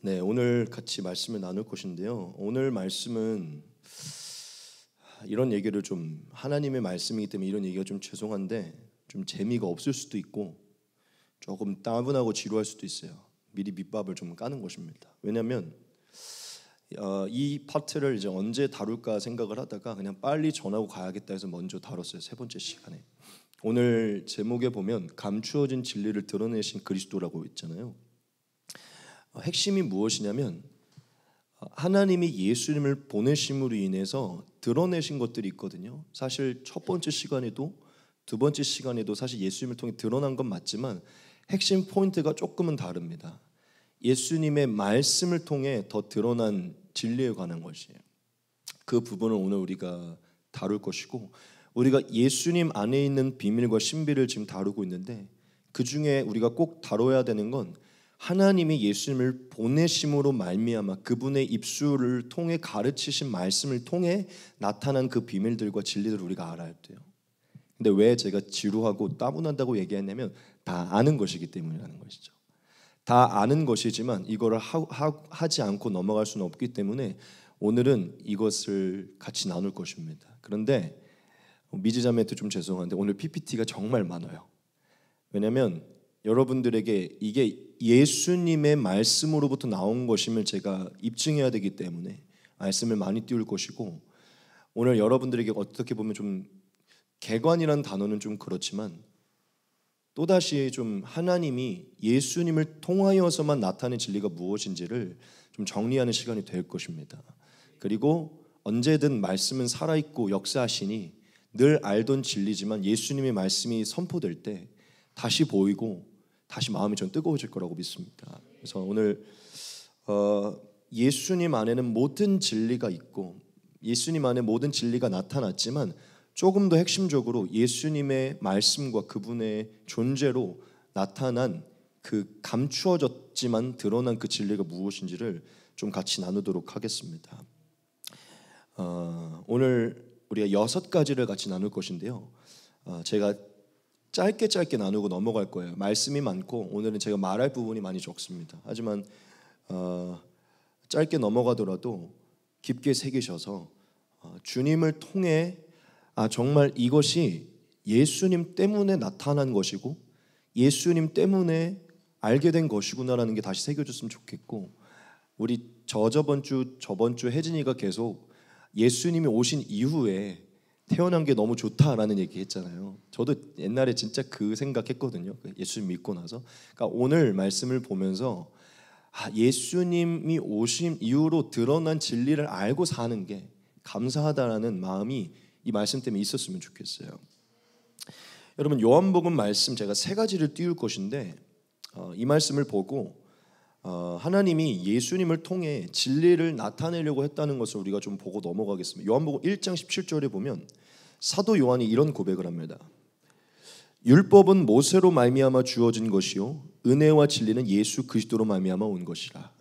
네, 오늘 같이 말씀을 나눌 것인데요. 오늘 말씀은 이런 얘기를 좀 하나님의 말씀이기 때문에 이런 얘기가 좀 죄송한데 좀 재미가 없을 수도 있고 조금 따분하고 지루할 수도 있어요. 미리 밑밥을 좀 까는 것입니다. 왜냐하면 이 파트를 이제 언제 다룰까 생각을 하다가 그냥 빨리 전하고 가야겠다 해서 먼저 다뤘어요. 세 번째 시간에. 오늘 제목에 보면 감추어진 진리를 드러내신 그리스도라고 있잖아요. 핵심이 무엇이냐면 하나님이 예수님을 보내심으로 인해서 드러내신 것들이 있거든요. 사실 첫 번째 시간에도 두 번째 시간에도 사실 예수님을 통해 드러난 건 맞지만 핵심 포인트가 조금은 다릅니다. 예수님의 말씀을 통해 더 드러난 진리에 관한 것이에요. 그 부분을 오늘 우리가 다룰 것이고, 우리가 예수님 안에 있는 비밀과 신비를 지금 다루고 있는데 그 중에 우리가 꼭 다뤄야 되는 건 하나님이 예수님을 보내심으로 말미암아 그분의 입술을 통해 가르치신 말씀을 통해 나타난 그 비밀들과 진리들을 우리가 알아야 돼요. 근데 왜 제가 지루하고 따분하다고 얘기했냐면 다 아는 것이기 때문이라는 것이죠. 다 아는 것이지만 이거를 하지 않고 넘어갈 수는 없기 때문에 오늘은 이것을 같이 나눌 것입니다. 그런데 미지자매한테 좀 죄송한데 오늘 PPT가 정말 많아요. 왜냐하면 여러분들에게 이게 예수님의 말씀으로부터 나온 것임을 제가 입증해야 되기 때문에 말씀을 많이 띄울 것이고, 오늘 여러분들에게 어떻게 보면 좀 개관이라는 단어는 좀 그렇지만 또다시 좀 하나님이 예수님을 통하여서만 나타낸 진리가 무엇인지를 좀 정리하는 시간이 될 것입니다. 그리고 언제든 말씀은 살아있고 역사하시니 늘 알던 진리지만 예수님의 말씀이 선포될 때 다시 보이고 다시 마음이 좀 뜨거워질 거라고 믿습니다. 그래서 오늘 예수님 안에는 모든 진리가 있고 예수님 안에 모든 진리가 나타났지만 조금 더 핵심적으로 예수님의 말씀과 그분의 존재로 나타난 그 감추어졌지만 드러난 그 진리가 무엇인지를 좀 같이 나누도록 하겠습니다. 오늘 우리가 6가지를 같이 나눌 것인데요. 제가 짧게 나누고 넘어갈 거예요. 말씀이 많고 오늘은 제가 말할 부분이 많이 적습니다. 하지만 짧게 넘어가더라도 깊게 새기셔서 주님을 통해 정말 이것이 예수님 때문에 나타난 것이고 예수님 때문에 알게 된 것이구나라는 게 다시 새겨졌으면 좋겠고, 우리 저번 주 혜진이가 계속 예수님이 오신 이후에 태어난 게 너무 좋다라는 얘기 했잖아요. 저도 옛날에 진짜 그 생각했거든요. 예수님 믿고 나서. 그러니까 오늘 말씀을 보면서 예수님이 오신 이후로 드러난 진리를 알고 사는 게 감사하다라는 마음이 이 말씀 때문에 있었으면 좋겠어요. 여러분, 요한복음 말씀 제가 3가지를 띄울 것인데 이 말씀을 보고 하나님이 예수님을 통해 진리를 나타내려고 했다는 것을 우리가 좀 보고 넘어가겠습니다. 요한복음 1장 17절에 보면 사도 요한이 이런 고백을 합니다. 율법은 모세로 말미암아 주어진 것이요 은혜와 진리는 예수 그리스도로 말미암아 온 것이라.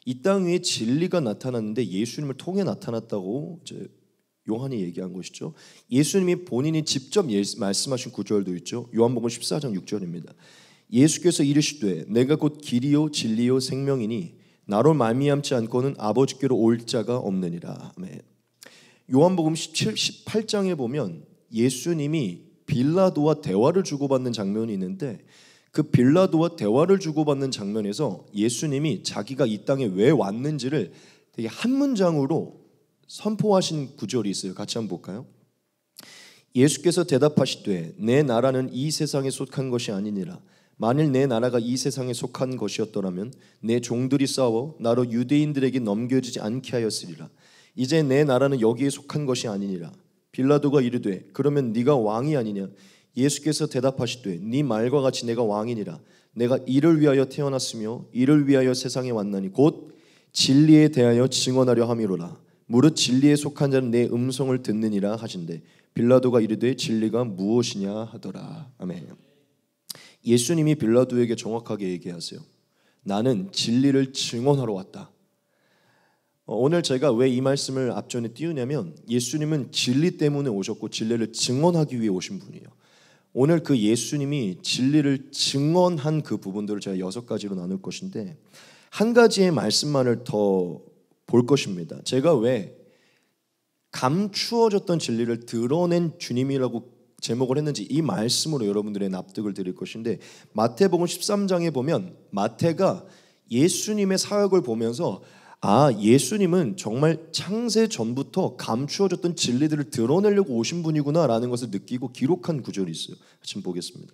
이 땅 위에 진리가 나타났는데 예수님을 통해 나타났다고 이제 요한이 얘기한 것이죠. 예수님이 본인이 직접 말씀하신 구절도 있죠. 요한복음 14장 6절입니다. 예수께서 이르시되 내가 곧 길이요 진리요 생명이니 나로 말미암지 않고는 아버지께로 올 자가 없느니라. 아멘. 요한복음 18장에 보면 예수님이 빌라도와 대화를 주고받는 장면이 있는데 그 빌라도와 대화를 주고받는 장면에서 예수님이 자기가 이 땅에 왜 왔는지를 되게 한 문장으로 선포하신 구절이 있어요. 같이 한번 볼까요? 예수께서 대답하시되 내 나라는 이 세상에 속한 것이 아니니라. 만일 내 나라가 이 세상에 속한 것이었더라면 내 종들이 싸워 나로 유대인들에게 넘겨지지 않게 하였으리라. 이제 내 나라는 여기에 속한 것이 아니니라. 빌라도가 이르되 그러면 네가 왕이 아니냐? 예수께서 대답하시되 네 말과 같이 내가 왕이니라. 내가 이를 위하여 태어났으며 이를 위하여 세상에 왔나니 곧 진리에 대하여 증언하려 함이로라. 무릇 진리에 속한 자는 내 음성을 듣느니라 하신대 빌라도가 이르되 진리가 무엇이냐 하더라. 아멘. 예수님이 빌라도에게 정확하게 얘기하세요. 나는 진리를 증언하러 왔다. 오늘 제가 왜 이 말씀을 앞전에 띄우냐면 예수님은 진리 때문에 오셨고 진리를 증언하기 위해 오신 분이에요. 오늘 그 예수님이 진리를 증언한 그 부분들을 제가 6가지로 나눌 것인데, 한 가지의 말씀만을 더 볼 것입니다. 제가 왜 감추어졌던 진리를 드러낸 주님이라고 제목을 했는지 이 말씀으로 여러분들의 납득을 드릴 것인데, 마태복음 13장에 보면 마태가 예수님의 사역을 보면서 예수님은 정말 창세 전부터 감추어졌던 진리들을 드러내려고 오신 분이구나 라는 것을 느끼고 기록한 구절이 있어요. 지금 보겠습니다.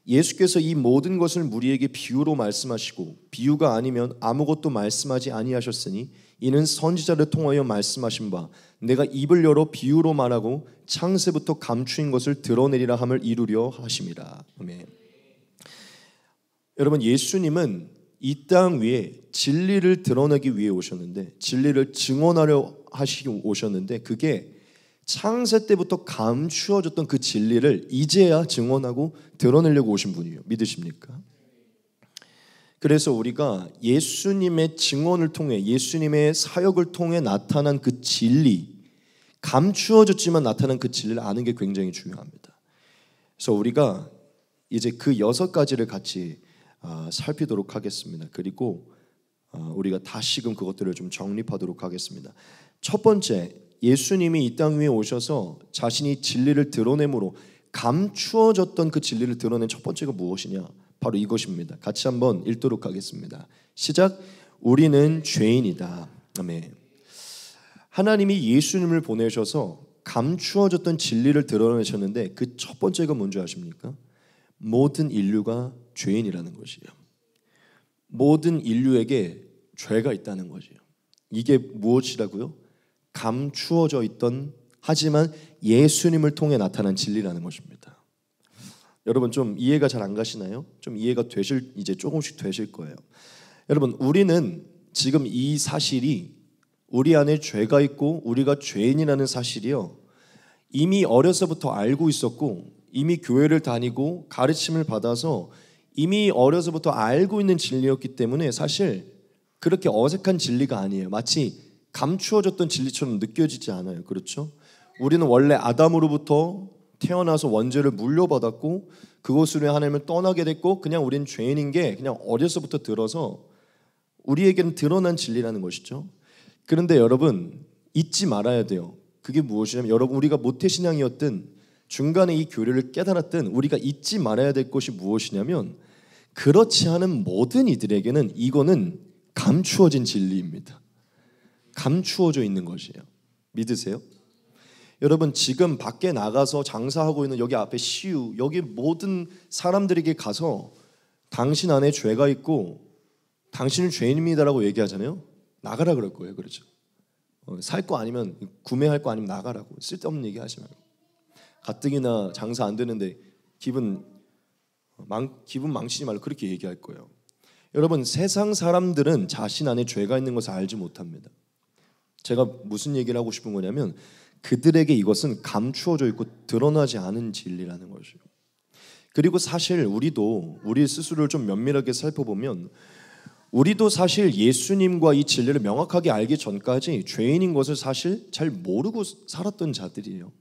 예수께서 이 모든 것을 무리에게 비유로 말씀하시고 비유가 아니면 아무것도 말씀하지 아니하셨으니 이는 선지자를 통하여 말씀하신 바 내가 입을 열어 비유로 말하고 창세부터 감추인 것을 드러내리라 함을 이루려 하심이라. 아멘. 여러분, 예수님은 이 땅 위에 진리를 드러내기 위해 오셨는데, 진리를 증언하려 하시기 오셨는데, 그게 창세 때부터 감추어졌던 그 진리를 이제야 증언하고 드러내려고 오신 분이에요. 믿으십니까? 그래서 우리가 예수님의 증언을 통해, 예수님의 사역을 통해 나타난 그 진리, 감추어졌지만 나타난 그 진리를 아는 게 굉장히 중요합니다. 그래서 우리가 이제 그 6가지를 같이 살피도록 하겠습니다. 그리고 우리가 다시금 그것들을 좀 정립하도록 하겠습니다. 첫 번째, 예수님이 이 땅 위에 오셔서 자신이 진리를 드러내므로 감추어졌던 그 진리를 드러낸 첫 번째가 무엇이냐? 바로 이것입니다. 같이 한번 읽도록 하겠습니다. 시작. 우리는 죄인이다. 아멘. 하나님이 예수님을 보내셔서 감추어졌던 진리를 드러내셨는데 그 첫 번째가 뭔지 아십니까? 모든 인류가 죄인이라는 것이에요. 모든 인류에게 죄가 있다는 것이에요. 이게 무엇이라고요? 감추어져 있던, 하지만 예수님을 통해 나타난 진리라는 것입니다. 여러분, 좀 이해가 잘 안 가시나요? 좀 이해가 이제 조금씩 되실 거예요. 여러분, 우리는 지금 이 사실이, 우리 안에 죄가 있고 우리가 죄인이라는 사실이요, 이미 어려서부터 알고 있었고, 이미 교회를 다니고 가르침을 받아서 이미 어려서부터 알고 있는 진리였기 때문에 사실 그렇게 어색한 진리가 아니에요. 마치 감추어졌던 진리처럼 느껴지지 않아요. 그렇죠? 우리는 원래 아담으로부터 태어나서 원죄를 물려받았고 그것으로 하나님을 떠나게 됐고 그냥 우리는 죄인인 게 그냥 어려서부터 들어서 우리에게는 드러난 진리라는 것이죠. 그런데 여러분, 잊지 말아야 돼요. 그게 무엇이냐면, 여러분, 우리가 모태신앙이었든 중간에 이 교리를 깨달았든 우리가 잊지 말아야 될 것이 무엇이냐면, 그렇지 않은 모든 이들에게는 이거는 감추어진 진리입니다. 감추어져 있는 것이에요. 믿으세요? 여러분, 지금 밖에 나가서 장사하고 있는 여기 앞에 CU, 여기 모든 사람들에게 가서 당신 안에 죄가 있고 당신은 죄인입니다라고 얘기하잖아요. 나가라 그럴 거예요. 그렇죠? 살 거 아니면, 구매할 거 아니면 나가라고. 쓸데없는 얘기 하지 말고. 가뜩이나 장사 안 되는데 기분 망치지 말고 그렇게 얘기할 거예요. 여러분, 세상 사람들은 자신 안에 죄가 있는 것을 알지 못합니다. 제가 무슨 얘기를 하고 싶은 거냐면, 그들에게 이것은 감추어져 있고 드러나지 않은 진리라는 것이에요. 그리고 사실 우리 스스로를 좀 면밀하게 살펴보면 우리도 사실 예수님과 이 진리를 명확하게 알기 전까지 죄인인 것을 사실 잘 모르고 살았던 자들이에요.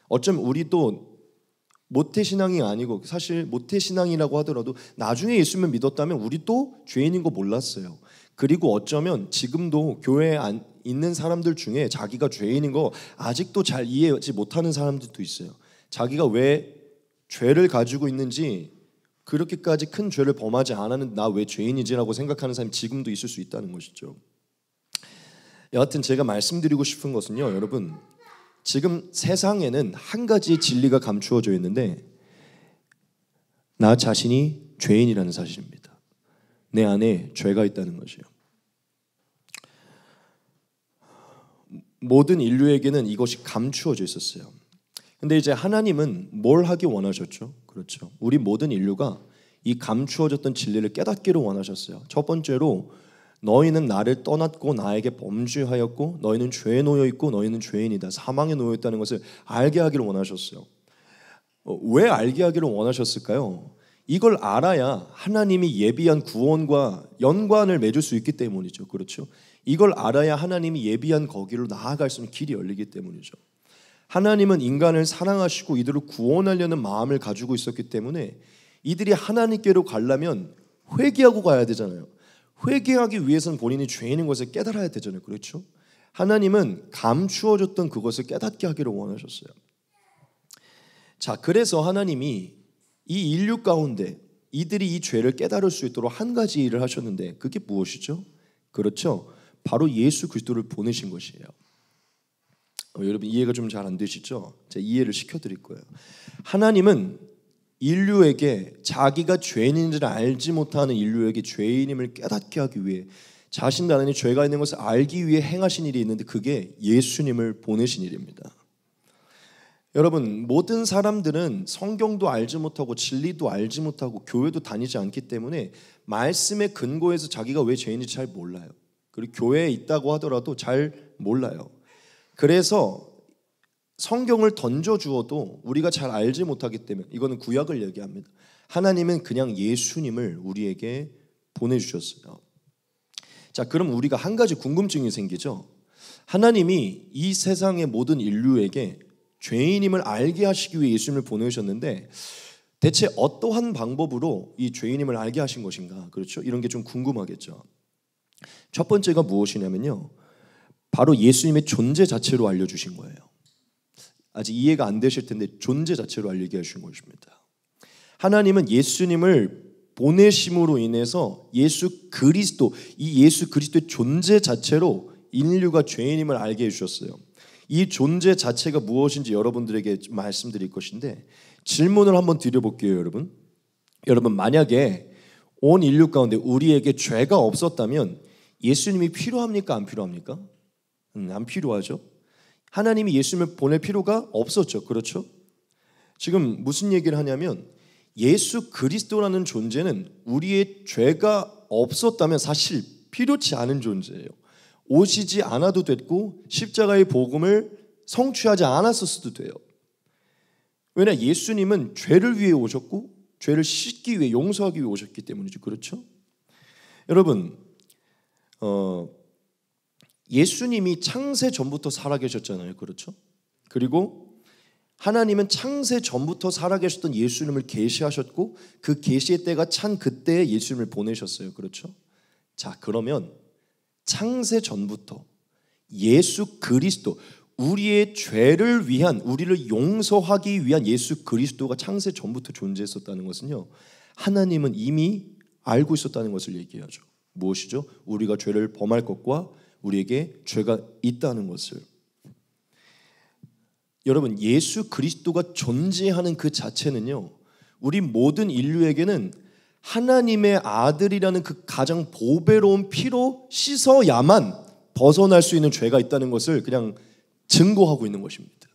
어쩌면 우리도 모태신앙이 아니고, 사실 모태신앙이라고 하더라도 나중에 예수님을 믿었다면 우리도 죄인인 거 몰랐어요. 그리고 어쩌면 지금도 교회에 있는 사람들 중에 자기가 죄인인 거 아직도 잘 이해하지 못하는 사람들도 있어요. 자기가 왜 죄를 가지고 있는지, 그렇게까지 큰 죄를 범하지 않았는데 나 왜 죄인이지라고 생각하는 사람이 지금도 있을 수 있다는 것이죠. 여하튼 제가 말씀드리고 싶은 것은요, 여러분, 지금 세상에는 한 가지의 진리가 감추어져 있는데 나 자신이 죄인이라는 사실입니다. 내 안에 죄가 있다는 것이에요. 모든 인류에게는 이것이 감추어져 있었어요. 근데 이제 하나님은 뭘 하기 원하셨죠? 그렇죠. 우리 모든 인류가 이 감추어졌던 진리를 깨닫기를 원하셨어요. 첫 번째로, 너희는 나를 떠났고 나에게 범죄하였고 너희는 죄에 놓여 있고 너희는 죄인이다, 사망에 놓여 있다는 것을 알게 하기를 원하셨어요. 왜 알게 하기를 원하셨을까요? 이걸 알아야 하나님이 예비한 구원과 연관을 맺을 수 있기 때문이죠. 그렇죠? 이걸 알아야 하나님이 예비한 거기로 나아갈 수 있는 길이 열리기 때문이죠. 하나님은 인간을 사랑하시고 이들을 구원하려는 마음을 가지고 있었기 때문에 이들이 하나님께로 가려면 회개하고 가야 되잖아요. 회개하기 위해서는 본인이 죄인인 것을 깨달아야 되잖아요. 그렇죠? 하나님은 감추어졌던 그것을 깨닫게 하기를 원하셨어요. 자, 그래서 하나님이 이 인류 가운데 이들이 이 죄를 깨달을 수 있도록 한 가지 일을 하셨는데 그게 무엇이죠? 그렇죠? 바로 예수 그리스도를 보내신 것이에요. 여러분 이해가 좀 잘 안 되시죠? 제가 이해를 시켜드릴 거예요. 하나님은 인류에게 자기가 죄인인지를 알지 못하는 인류에게 죄인임을 깨닫게 하기 위해 자신 안에 죄가 있는 것을 알기 위해 행하신 일이 있는데 그게 예수님을 보내신 일입니다. 여러분 모든 사람들은 성경도 알지 못하고 진리도 알지 못하고 교회도 다니지 않기 때문에 말씀의 근거에서 자기가 왜 죄인인지 잘 몰라요. 그리고 교회에 있다고 하더라도 잘 몰라요. 그래서 성경을 던져주어도 우리가 잘 알지 못하기 때문에 이거는 구약을 얘기합니다. 하나님은 그냥 예수님을 우리에게 보내주셨어요. 자, 그럼 우리가 한 가지 궁금증이 생기죠. 하나님이 이 세상의 모든 인류에게 죄인임을 알게 하시기 위해 예수님을 보내셨는데 대체 어떠한 방법으로 이 죄인임을 알게 하신 것인가? 그렇죠? 이런 게 좀 궁금하겠죠. 첫 번째가 무엇이냐면요. 바로 예수님의 존재 자체로 알려주신 거예요. 아직 이해가 안 되실 텐데 존재 자체로 알리게 하신 것입니다. 하나님은 예수님을 보내심으로 인해서 예수 그리스도, 이 예수 그리스도의 존재 자체로 인류가 죄인임을 알게 해주셨어요. 이 존재 자체가 무엇인지 여러분들에게 말씀드릴 것인데 질문을 한번 드려볼게요. 여러분 만약에 온 인류 가운데 우리에게 죄가 없었다면 예수님이 필요합니까? 안 필요합니까? 안 필요하죠. 하나님이 예수님을 보낼 필요가 없었죠. 그렇죠? 지금 무슨 얘기를 하냐면 예수 그리스도라는 존재는 우리의 죄가 없었다면 사실 필요치 않은 존재예요. 오시지 않아도 됐고 십자가의 복음을 성취하지 않았었어도 돼요. 왜냐 예수님은 죄를 위해 오셨고 죄를 씻기 위해 용서하기 위해 오셨기 때문이죠. 그렇죠? 여러분 예수님이 창세 전부터 살아계셨잖아요. 그렇죠? 그리고 하나님은 창세 전부터 살아계셨던 예수님을 계시하셨고 그 계시의 때가 찬 그때에 예수님을 보내셨어요. 그렇죠? 자, 그러면 창세 전부터 예수 그리스도 우리의 죄를 위한 우리를 용서하기 위한 예수 그리스도가 창세 전부터 존재했었다는 것은요. 하나님은 이미 알고 있었다는 것을 얘기하죠. 무엇이죠? 우리가 죄를 범할 것과 우리에게 죄가 있다는 것을. 여러분 예수 그리스도가 존재하는 그 자체는요 우리 모든 인류에게는 하나님의 아들이라는 그 가장 보배로운 피로 씻어야만 벗어날 수 있는 죄가 있다는 것을 그냥 증거하고 있는 것입니다.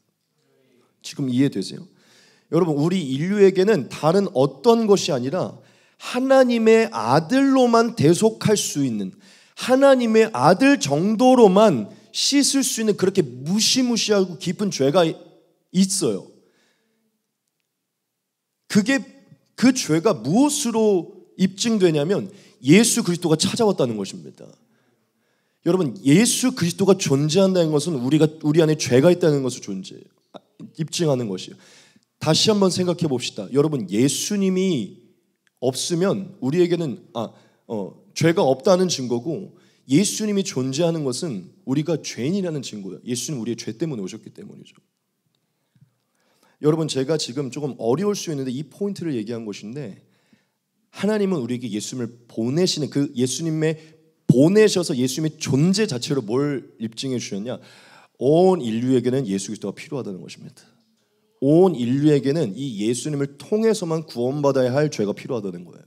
지금 이해되세요? 여러분 우리 인류에게는 다른 어떤 것이 아니라 하나님의 아들로만 대속할 수 있는 하나님의 아들 정도로만 씻을 수 있는 그렇게 무시무시하고 깊은 죄가 있어요. 그 죄가 무엇으로 입증되냐면 예수 그리스도가 찾아왔다는 것입니다. 여러분 예수 그리스도가 존재한다는 것은 우리 안에 죄가 있다는 것을 입증하는 것이에요. 다시 한번 생각해 봅시다. 여러분 예수님이 없으면 우리에게는 죄가 없다는 증거고 예수님이 존재하는 것은 우리가 죄인이라는 증거예요. 예수님 우리의 죄 때문에 오셨기 때문이죠. 여러분 제가 지금 조금 어려울 수 있는데 이 포인트를 얘기한 것인데 하나님은 우리에게 예수님을 보내시는 그 예수님의 보내셔서 예수님의 존재 자체로 뭘 입증해 주셨냐? 온 인류에게는 예수 그리스도가 필요하다는 것입니다. 온 인류에게는 이 예수님을 통해서만 구원받아야 할 죄가 필요하다는 거예요.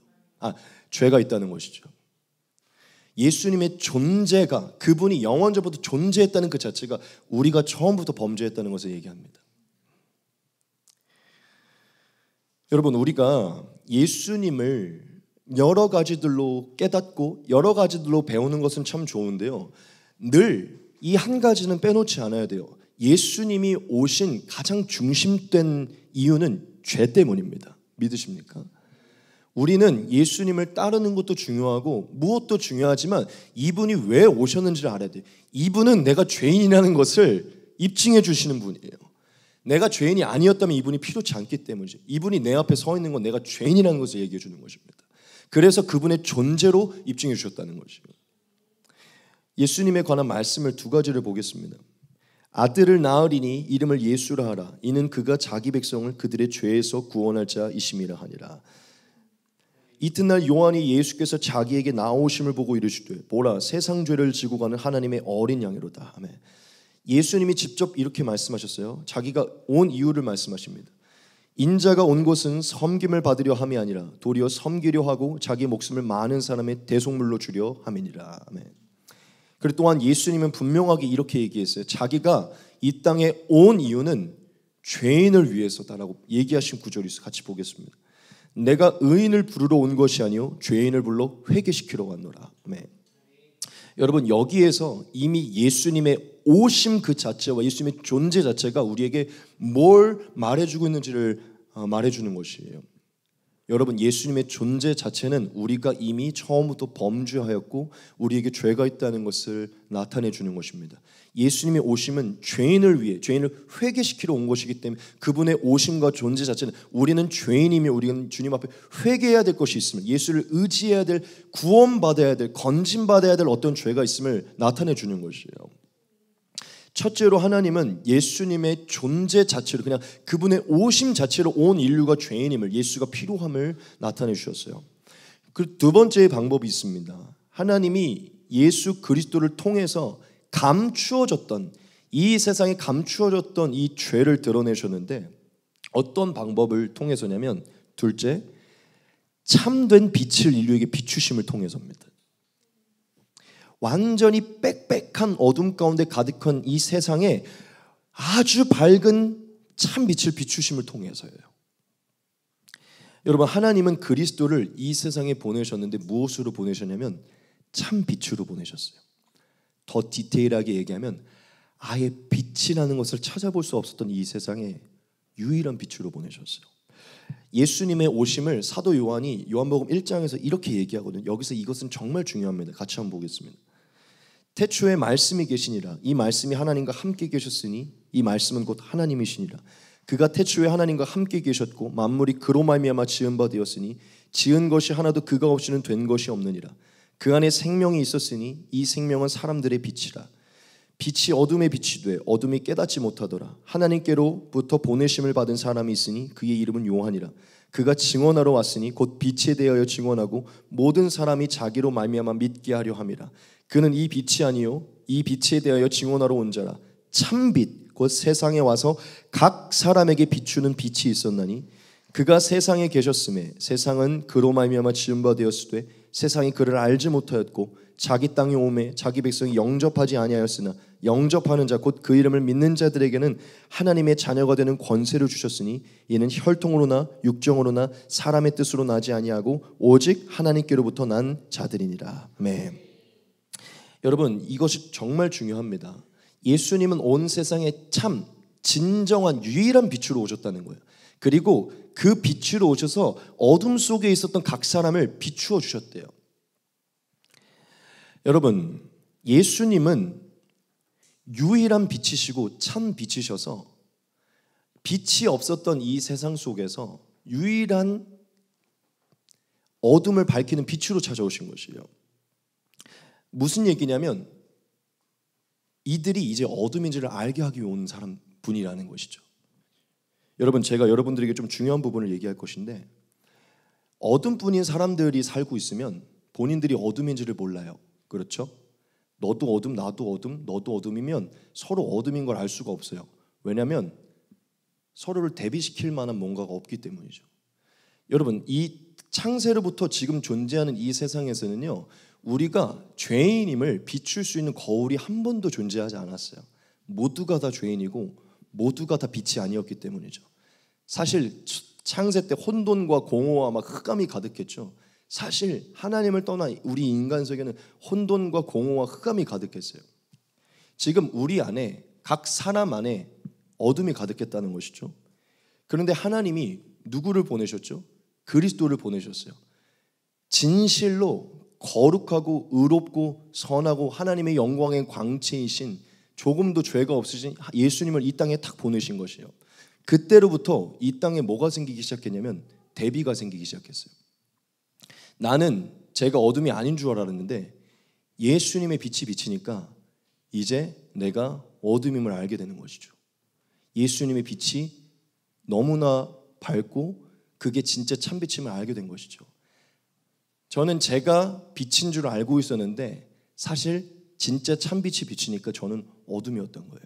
죄가 있다는 것이죠. 예수님의 존재가 그분이 영원전부터 존재했다는 그 자체가 우리가 처음부터 범죄했다는 것을 얘기합니다. 여러분 우리가 예수님을 여러 가지들로 깨닫고 여러 가지들로 배우는 것은 참 좋은데요. 늘 이 한 가지는 빼놓지 않아야 돼요. 예수님이 오신 가장 중심된 이유는 죄 때문입니다. 믿으십니까? 우리는 예수님을 따르는 것도 중요하고 무엇도 중요하지만 이분이 왜 오셨는지를 알아야 돼요. 이분은 내가 죄인이라는 것을 입증해 주시는 분이에요. 내가 죄인이 아니었다면 이분이 필요치 않기 때문이죠. 이분이 내 앞에 서 있는 건 내가 죄인이라는 것을 얘기해 주는 것입니다. 그래서 그분의 존재로 입증해 주셨다는 것이에요. 예수님에 관한 말씀을 두 가지를 보겠습니다. 아들을 낳으리니 이름을 예수라 하라. 이는 그가 자기 백성을 그들의 죄에서 구원할 자이심이라 하니라. 이튿날 요한이 예수께서 자기에게 나오심을 보고 이르시되 보라 세상 죄를 지고 가는 하나님의 어린 양이로다. 아멘. 예수님이 직접 이렇게 말씀하셨어요. 자기가 온 이유를 말씀하십니다. 인자가 온 곳은 섬김을 받으려 함이 아니라 도리어 섬기려 하고 자기 목숨을 많은 사람의 대속물로 주려 함이니라. 아멘. 그리고 또한 예수님은 분명하게 이렇게 얘기했어요. 자기가 이 땅에 온 이유는 죄인을 위해서다라고 얘기하신 구절이 있어요. 같이 보겠습니다. 내가 의인을 부르러 온 것이 아니요 죄인을 불러 회개시키러 왔노라. 아멘. 여러분 여기에서 이미 예수님의 오심 그 자체와 예수님의 존재 자체가 우리에게 뭘 말해주고 있는지를 말해주는 것이에요. 여러분 예수님의 존재 자체는 우리가 이미 처음부터 범죄하였고 우리에게 죄가 있다는 것을 나타내 주는 것입니다. 예수님의 오심은 죄인을 위해 죄인을 회개시키러 온 것이기 때문에 그분의 오심과 존재 자체는 우리는 죄인이며 우리는 주님 앞에 회개해야 될 것이 있음을 예수를 의지해야 될 구원받아야 될 건진받아야 될 어떤 죄가 있음을 나타내 주는 것이에요. 첫째로 하나님은 예수님의 존재 자체로 그냥 그분의 오심 자체로 온 인류가 죄인임을 예수가 필요함을 나타내 주셨어요. 그리고 두 번째 방법이 있습니다. 하나님이 예수 그리스도를 통해서 감추어졌던 이 세상에 감추어졌던 이 죄를 드러내셨는데 어떤 방법을 통해서냐면 둘째 참된 빛을 인류에게 비추심을 통해서입니다. 완전히 빽빽한 어둠 가운데 가득한 이 세상에 아주 밝은 참 빛을 비추심을 통해서예요. 여러분 하나님은 그리스도를 이 세상에 보내셨는데 무엇으로 보내셨냐면 참 빛으로 보내셨어요. 더 디테일하게 얘기하면 아예 빛이라는 것을 찾아볼 수 없었던 이 세상에 유일한 빛으로 보내셨어요. 예수님의 오심을 사도 요한이 요한복음 1장에서 이렇게 얘기하거든요. 여기서 이것은 정말 중요합니다. 같이 한번 보겠습니다. 태초에 말씀이 계시니라. 이 말씀이 하나님과 함께 계셨으니 이 말씀은 곧 하나님이시니라. 그가 태초에 하나님과 함께 계셨고 만물이 그로 말미암아 지은 바 되었으니 지은 것이 하나도 그가 없이는 된 것이 없느니라. 그 안에 생명이 있었으니 이 생명은 사람들의 빛이라. 빛이 어둠에 빛이 돼 어둠이 깨닫지 못하더라. 하나님께로부터 보내심을 받은 사람이 있으니 그의 이름은 요한이라. 그가 증언하러 왔으니 곧 빛에 대하여 증언하고 모든 사람이 자기로 말미암아 믿게 하려 함이라. 그는 이 빛이 아니요 이 빛에 대하여 증언하러 온 자라. 참빛 곧 세상에 와서 각 사람에게 비추는 빛이 있었나니 그가 세상에 계셨음에 세상은 그로 말미암아 지은 바 되었으되 세상이 그를 알지 못하였고 자기 땅에 오매 자기 백성이 영접하지 아니하였으나 영접하는 자 곧 그 이름을 믿는 자들에게는 하나님의 자녀가 되는 권세를 주셨으니 이는 혈통으로나 육정으로나 사람의 뜻으로 나지 아니하고 오직 하나님께로부터 난 자들이니라. 아멘. 여러분 이것이 정말 중요합니다. 예수님은 온 세상에 참 진정한 유일한 빛으로 오셨다는 거예요. 그리고 그 빛으로 오셔서 어둠 속에 있었던 각 사람을 비추어 주셨대요. 여러분 예수님은 유일한 빛이시고 참 빛이셔서 빛이 없었던 이 세상 속에서 유일한 어둠을 밝히는 빛으로 찾아오신 것이에요. 무슨 얘기냐면 이들이 이제 어둠인지를 알게 하기 위해 온 사람 분이라는 것이죠. 여러분 제가 여러분들에게 좀 중요한 부분을 얘기할 것인데 어둠뿐인 사람들이 살고 있으면 본인들이 어둠인지를 몰라요. 그렇죠? 너도 어둠 나도 어둠 너도 어둠이면 서로 어둠인 걸 알 수가 없어요. 왜냐하면 서로를 대비시킬 만한 뭔가가 없기 때문이죠. 여러분 이 창세로부터 지금 존재하는 이 세상에서는요 우리가 죄인임을 비출 수 있는 거울이 한 번도 존재하지 않았어요. 모두가 다 죄인이고 모두가 다 빛이 아니었기 때문이죠. 사실 창세 때 혼돈과 공허와 막 흑암이 가득했죠. 사실 하나님을 떠나 우리 인간 세계는 혼돈과 공허와 흑암이 가득했어요. 지금 우리 안에 각 사람 안에 어둠이 가득했다는 것이죠. 그런데 하나님이 누구를 보내셨죠? 그리스도를 보내셨어요. 진실로 거룩하고 의롭고 선하고 하나님의 영광의 광채이신 조금도 죄가 없으신 예수님을 이 땅에 탁 보내신 것이에요. 그때로부터 이 땅에 뭐가 생기기 시작했냐면 대비가 생기기 시작했어요. 나는 제가 어둠이 아닌 줄 알았는데 예수님의 빛이 비치니까 이제 내가 어둠임을 알게 되는 것이죠. 예수님의 빛이 너무나 밝고 그게 진짜 참빛임을 알게 된 것이죠. 저는 제가 빛인 줄 알고 있었는데 사실 진짜 참빛이 비치니까 저는 어둠이었던 거예요.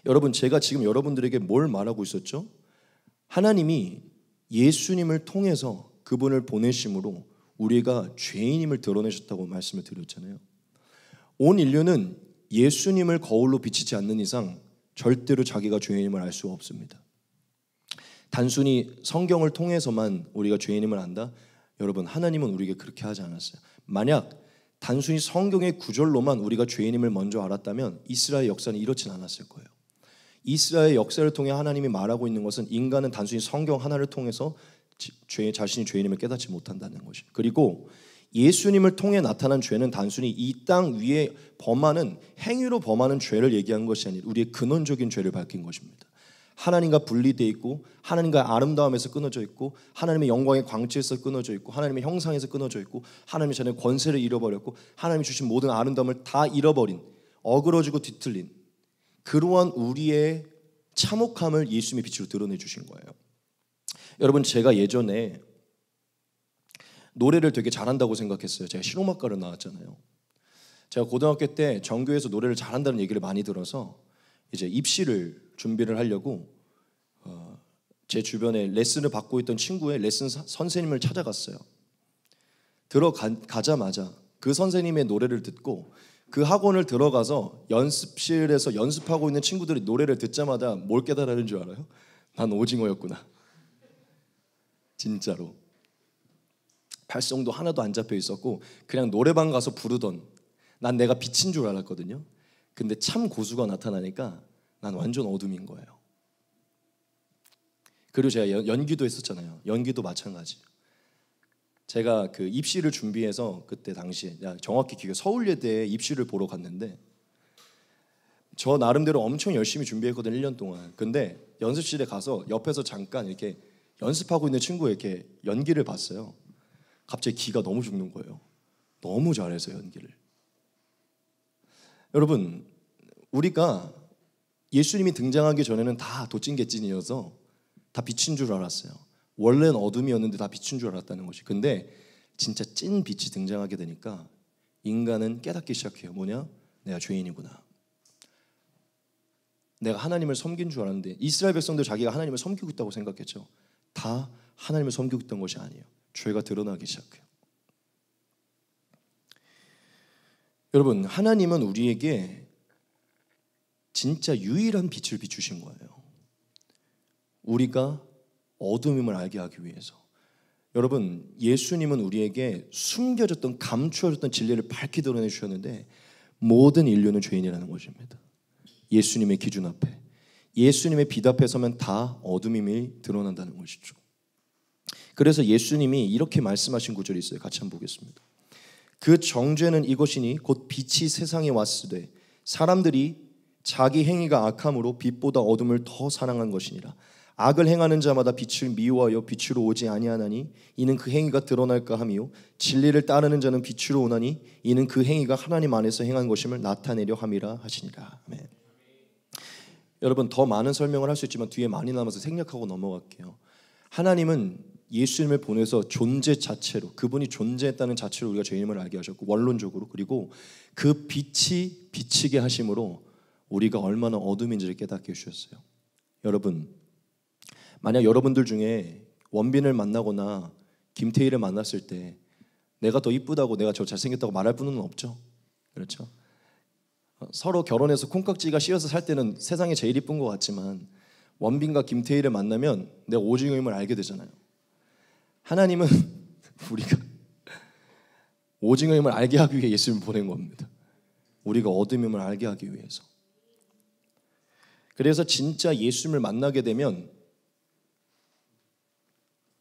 여러분, 제가 지금 여러분들에게 뭘 말하고 있었죠? 하나님이 예수님을 통해서 그분을 보내심으로 우리가 죄인임을 드러내셨다고 말씀을 드렸잖아요. 온 인류는 예수님을 거울로 비치지 않는 이상 절대로 자기가 죄인임을 알 수가 없습니다. 단순히 성경을 통해서만 우리가 죄인임을 안다? 여러분, 하나님은 우리에게 그렇게 하지 않았어요. 만약 단순히 성경의 구절로만 우리가 죄인임을 먼저 알았다면 이스라엘 역사는 이렇진 않았을 거예요. 이스라엘 역사를 통해 하나님이 말하고 있는 것은 인간은 단순히 성경 하나를 통해서 자신이 죄인임을 깨닫지 못한다는 것이. 그리고 예수님을 통해 나타난 죄는 단순히 이 땅 위에 범하는 행위로 범하는 죄를 얘기한 것이 아니라 우리의 근원적인 죄를 밝힌 것입니다. 하나님과 분리되어 있고 하나님과의 아름다움에서 끊어져 있고 하나님의 영광의 광채에서 끊어져 있고 하나님의 형상에서 끊어져 있고 하나님의 전에 권세를 잃어버렸고 하나님이 주신 모든 아름다움을 다 잃어버린 어그러지고 뒤틀린 그러한 우리의 참혹함을 예수님의 빛으로 드러내 주신 거예요. 여러분, 제가 예전에 노래를 되게 잘한다고 생각했어요. 제가 실용음악과를 나왔잖아요. 제가 고등학교 때 전교에서 노래를 잘한다는 얘기를 많이 들어서 이제 입시를 준비를 하려고 제 주변에 레슨을 받고 있던 친구의 레슨 선생님을 찾아갔어요. 들어가자마자 그 선생님의 노래를 듣고 그 학원을 들어가서 연습실에서 연습하고 있는 친구들이 노래를 듣자마자 뭘 깨달은 줄 알아요? 난 오징어였구나. 진짜로. 발성도 하나도 안 잡혀 있었고 그냥 노래방 가서 부르던 난 내가 빛인 줄 알았거든요. 근데 참 고수가 나타나니까 난 완전 어둠인 거예요. 그리고 제가 연기도 했었잖아요. 연기도 마찬가지. 제가 그 입시를 준비해서 그때 당시에 정확히 기억 서울예대에 입시를 보러 갔는데 저 나름대로 엄청 열심히 준비했거든요. 1년 동안. 근데 연습실에 가서 옆에서 잠깐 이렇게 연습하고 있는 친구가 이렇게 연기를 봤어요. 갑자기 기가 너무 죽는 거예요. 너무 잘해서 연기를. 여러분, 우리가 예수님이 등장하기 전에는 다 도찐개찐이어서 다 빛인 줄 알았어요. 원래는 어둠이었는데 다 빛인 줄 알았다는 것이. 근데 진짜 찐 빛이 등장하게 되니까 인간은 깨닫기 시작해요. 뭐냐? 내가 죄인이구나. 내가 하나님을 섬긴 줄 알았는데 이스라엘 백성들 자기가 하나님을 섬기고 있다고 생각했죠. 다 하나님을 섬기고 있던 것이 아니에요. 죄가 드러나기 시작해요. 여러분, 하나님은 우리에게 진짜 유일한 빛을 비추신 거예요. 우리가 어둠임을 알게 하기 위해서. 여러분, 예수님은 우리에게 숨겨졌던 감추어졌던 진리를 밝히 드러내 주셨는데 모든 인류는 죄인이라는 것입니다. 예수님의 기준 앞에, 예수님의 빛 앞에 서면 다 어둠임이 드러난다는 것이죠. 그래서 예수님이 이렇게 말씀하신 구절이 있어요. 같이 한번 보겠습니다. 그 정죄는 이것이니 곧 빛이 세상에 왔으되 사람들이 자기 행위가 악함으로 빛보다 어둠을 더 사랑한 것이니라. 악을 행하는 자마다 빛을 미워하여 빛으로 오지 아니하나니 이는 그 행위가 드러날까 하며 진리를 따르는 자는 빛으로 오나니 이는 그 행위가 하나님 안에서 행한 것임을 나타내려 함이라 하시니라. 아멘. 여러분, 더 많은 설명을 할 수 있지만 뒤에 많이 남아서 생략하고 넘어갈게요. 하나님은 예수님을 보내서 존재 자체로, 그분이 존재했다는 자체로 우리가 죄인임을 알게 하셨고, 원론적으로, 그리고 그 빛이 비치게 하심으로 우리가 얼마나 어둠인지를 깨닫게 해주셨어요. 여러분, 만약 여러분들 중에 원빈을 만나거나 김태희를 만났을 때 내가 더 이쁘다고, 내가 저 잘생겼다고 말할 분은 없죠. 그렇죠? 서로 결혼해서 콩깍지가 씌어서 살 때는 세상에 제일 이쁜 것 같지만 원빈과 김태희를 만나면 내가 오징어임을 알게 되잖아요. 하나님은 우리가 오징어임을 알게 하기 위해 예수님을 보낸 겁니다. 우리가 어둠임을 알게 하기 위해서. 그래서 진짜 예수님을 만나게 되면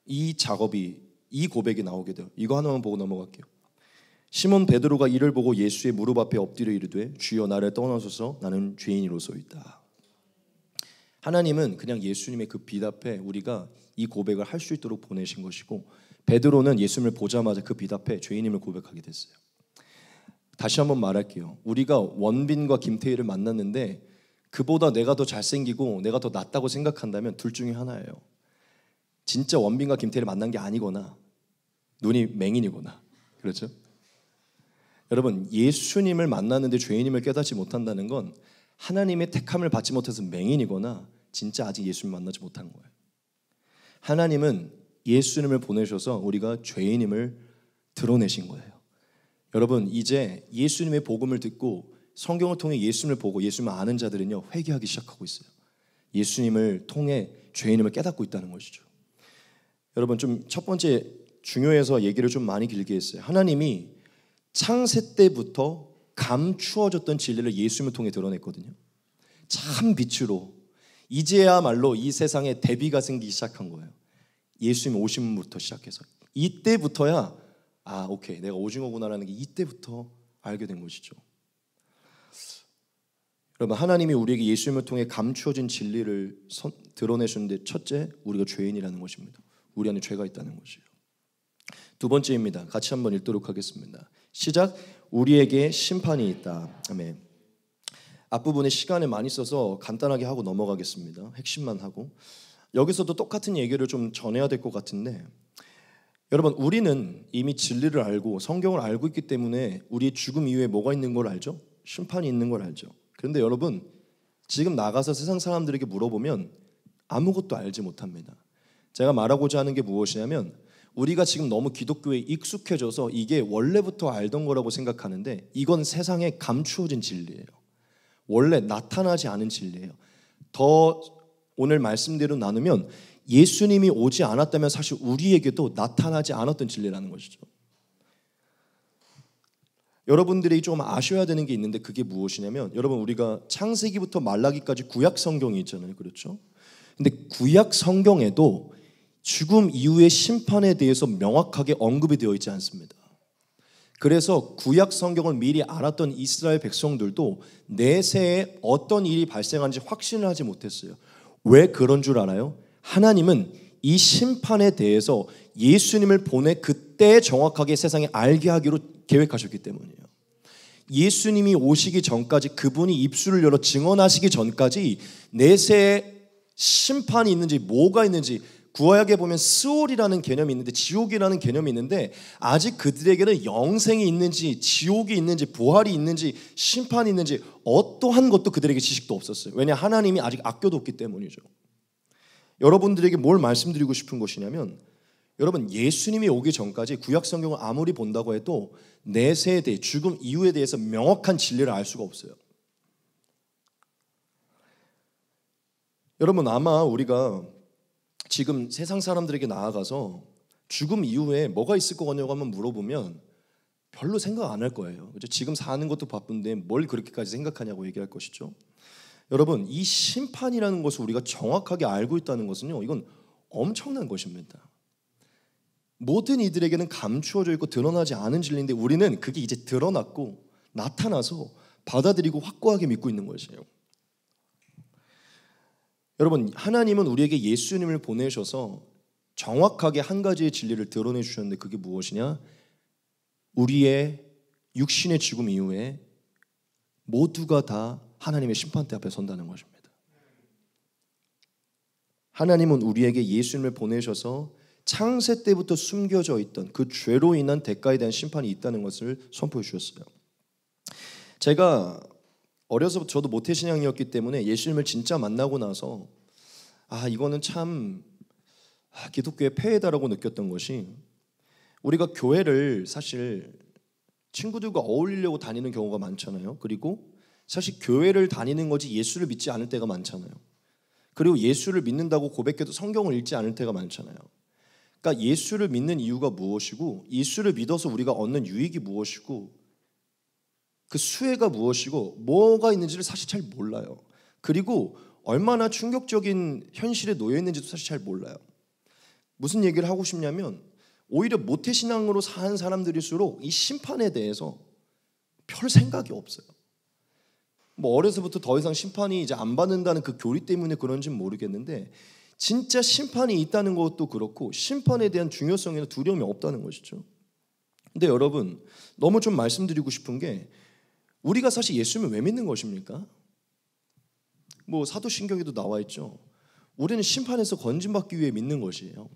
이 작업이, 이 고백이 나오게 돼요. 이거 하나만 보고 넘어갈게요. 시몬 베드로가 이를 보고 예수의 무릎 앞에 엎드려 이르되 주여 나를 떠나소서 나는 죄인이로소이다. 하나님은 그냥 예수님의 그 빛 앞에 우리가 이 고백을 할 수 있도록 보내신 것이고 베드로는 예수님을 보자마자 그 빛 앞에 죄인임을 고백하게 됐어요. 다시 한번 말할게요. 우리가 원빈과 김태희를 만났는데 그보다 내가 더 잘생기고 내가 더 낫다고 생각한다면 둘 중에 하나예요. 진짜 원빈과 김태희를 만난 게 아니거나 눈이 맹인이거나. 그렇죠? 여러분, 예수님을 만났는데 죄인임을 깨닫지 못한다는 건 하나님의 택함을 받지 못해서 맹인이거나 진짜 아직 예수님 만나지 못한 거예요. 하나님은 예수님을 보내셔서 우리가 죄인임을 드러내신 거예요. 여러분, 이제 예수님의 복음을 듣고 성경을 통해 예수님을 보고 예수님을 아는 자들은요, 회개하기 시작하고 있어요. 예수님을 통해 죄인임을 깨닫고 있다는 것이죠. 여러분, 좀 첫 번째 중요해서 얘기를 좀 많이 길게 했어요. 하나님이 창세 때부터 감추어졌던 진리를 예수님을 통해 드러냈거든요. 참 빛으로 이제야말로 이 세상에 대비가 생기기 시작한 거예요. 예수님 오심부터 시작해서 이때부터야 오케이, 내가 오징어구나라는 게 이때부터 알게 된 것이죠. 여러분, 하나님이 우리에게 예수님을 통해 감추어진 진리를 드러내셨는데 첫째, 우리가 죄인이라는 것입니다. 우리 안에 죄가 있다는 것이에요. 두 번째입니다. 같이 한번 읽도록 하겠습니다. 시작. 우리에게 심판이 있다. 아멘. 앞부분에 시간을 많이 써서 간단하게 하고 넘어가겠습니다. 핵심만 하고. 여기서도 똑같은 얘기를 좀 전해야 될 것 같은데, 여러분, 우리는 이미 진리를 알고 성경을 알고 있기 때문에 우리의 죽음 이후에 뭐가 있는 걸 알죠? 심판이 있는 걸 알죠. 그런데 여러분, 지금 나가서 세상 사람들에게 물어보면 아무것도 알지 못합니다. 제가 말하고자 하는 게 무엇이냐면, 우리가 지금 너무 기독교에 익숙해져서 이게 원래부터 알던 거라고 생각하는데 이건 세상에 감추어진 진리예요. 원래 나타나지 않은 진리예요. 더 오늘 말씀대로 나누면 예수님이 오지 않았다면 사실 우리에게도 나타나지 않았던 진리라는 것이죠. 여러분들이 좀 아셔야 되는 게 있는데 그게 무엇이냐면, 여러분, 우리가 창세기부터 말라기까지 구약 성경이 있잖아요. 그렇죠? 근데 구약 성경에도 죽음 이후의 심판에 대해서 명확하게 언급이 되어 있지 않습니다. 그래서 구약 성경을 미리 알았던 이스라엘 백성들도 내세에 어떤 일이 발생하는지 확신을 하지 못했어요. 왜 그런 줄 알아요? 하나님은 이 심판에 대해서 예수님을 보내 그때 정확하게 세상에 알게 하기로 계획하셨기 때문이에요. 예수님이 오시기 전까지, 그분이 입술을 열어 증언하시기 전까지 내세에 심판이 있는지 뭐가 있는지, 구약에 보면 스올이라는 개념이 있는데 지옥이라는 개념이 있는데 아직 그들에게는 영생이 있는지 지옥이 있는지 부활이 있는지 심판이 있는지 어떠한 것도 그들에게 지식도 없었어요. 왜냐, 하나님이 아직 아껴뒀기 때문이죠. 여러분들에게 뭘 말씀드리고 싶은 것이냐면, 여러분, 예수님이 오기 전까지 구약 성경을 아무리 본다고 해도 내세에 대해, 죽음 이후에 대해서 명확한 진리를 알 수가 없어요. 여러분, 아마 우리가 지금 세상 사람들에게 나아가서 죽음 이후에 뭐가 있을 것 같냐고 한번 물어보면 별로 생각 안 할 거예요. 지금 사는 것도 바쁜데 뭘 그렇게까지 생각하냐고 얘기할 것이죠. 여러분, 이 심판이라는 것을 우리가 정확하게 알고 있다는 것은요, 이건 엄청난 것입니다. 모든 이들에게는 감추어져 있고 드러나지 않은 진리인데 우리는 그게 이제 드러났고 나타나서 받아들이고 확고하게 믿고 있는 것이에요. 여러분, 하나님은 우리에게 예수님을 보내셔서 정확하게 한 가지의 진리를 드러내 주셨는데 그게 무엇이냐? 우리의 육신의 죽음 이후에 모두가 다 하나님의 심판대 앞에 선다는 것입니다. 하나님은 우리에게 예수님을 보내셔서 창세 때부터 숨겨져 있던 그 죄로 인한 대가에 대한 심판이 있다는 것을 선포해 주셨어요. 제가 어려서부터 저도 모태신앙이었기 때문에 예수님을 진짜 만나고 나서 이거는 참 기독교의 폐해다라고 느꼈던 것이, 우리가 교회를 사실 친구들과 어울리려고 다니는 경우가 많잖아요. 그리고 사실 교회를 다니는 거지 예수를 믿지 않을 때가 많잖아요. 그리고 예수를 믿는다고 고백해도 성경을 읽지 않을 때가 많잖아요. 그러니까 예수를 믿는 이유가 무엇이고, 예수를 믿어서 우리가 얻는 유익이 무엇이고, 그 수혜가 무엇이고 뭐가 있는지를 사실 잘 몰라요. 그리고 얼마나 충격적인 현실에 놓여 있는지도 사실 잘 몰라요. 무슨 얘기를 하고 싶냐면, 오히려 모태신앙으로 사는 사람들일수록 이 심판에 대해서 별 생각이 없어요. 어려서부터 더 이상 심판이 이제 안 받는다는 그 교리 때문에 그런지는 모르겠는데, 진짜 심판이 있다는 것도 그렇고 심판에 대한 중요성에는 두려움이 없다는 것이죠. 근데 여러분, 너무 좀 말씀드리고 싶은 게, 우리가 사실 예수님을 왜 믿는 것입니까? 뭐 사도신경에도 나와 있죠. 우리는 심판에서 건진받기 위해 믿는 것이에요.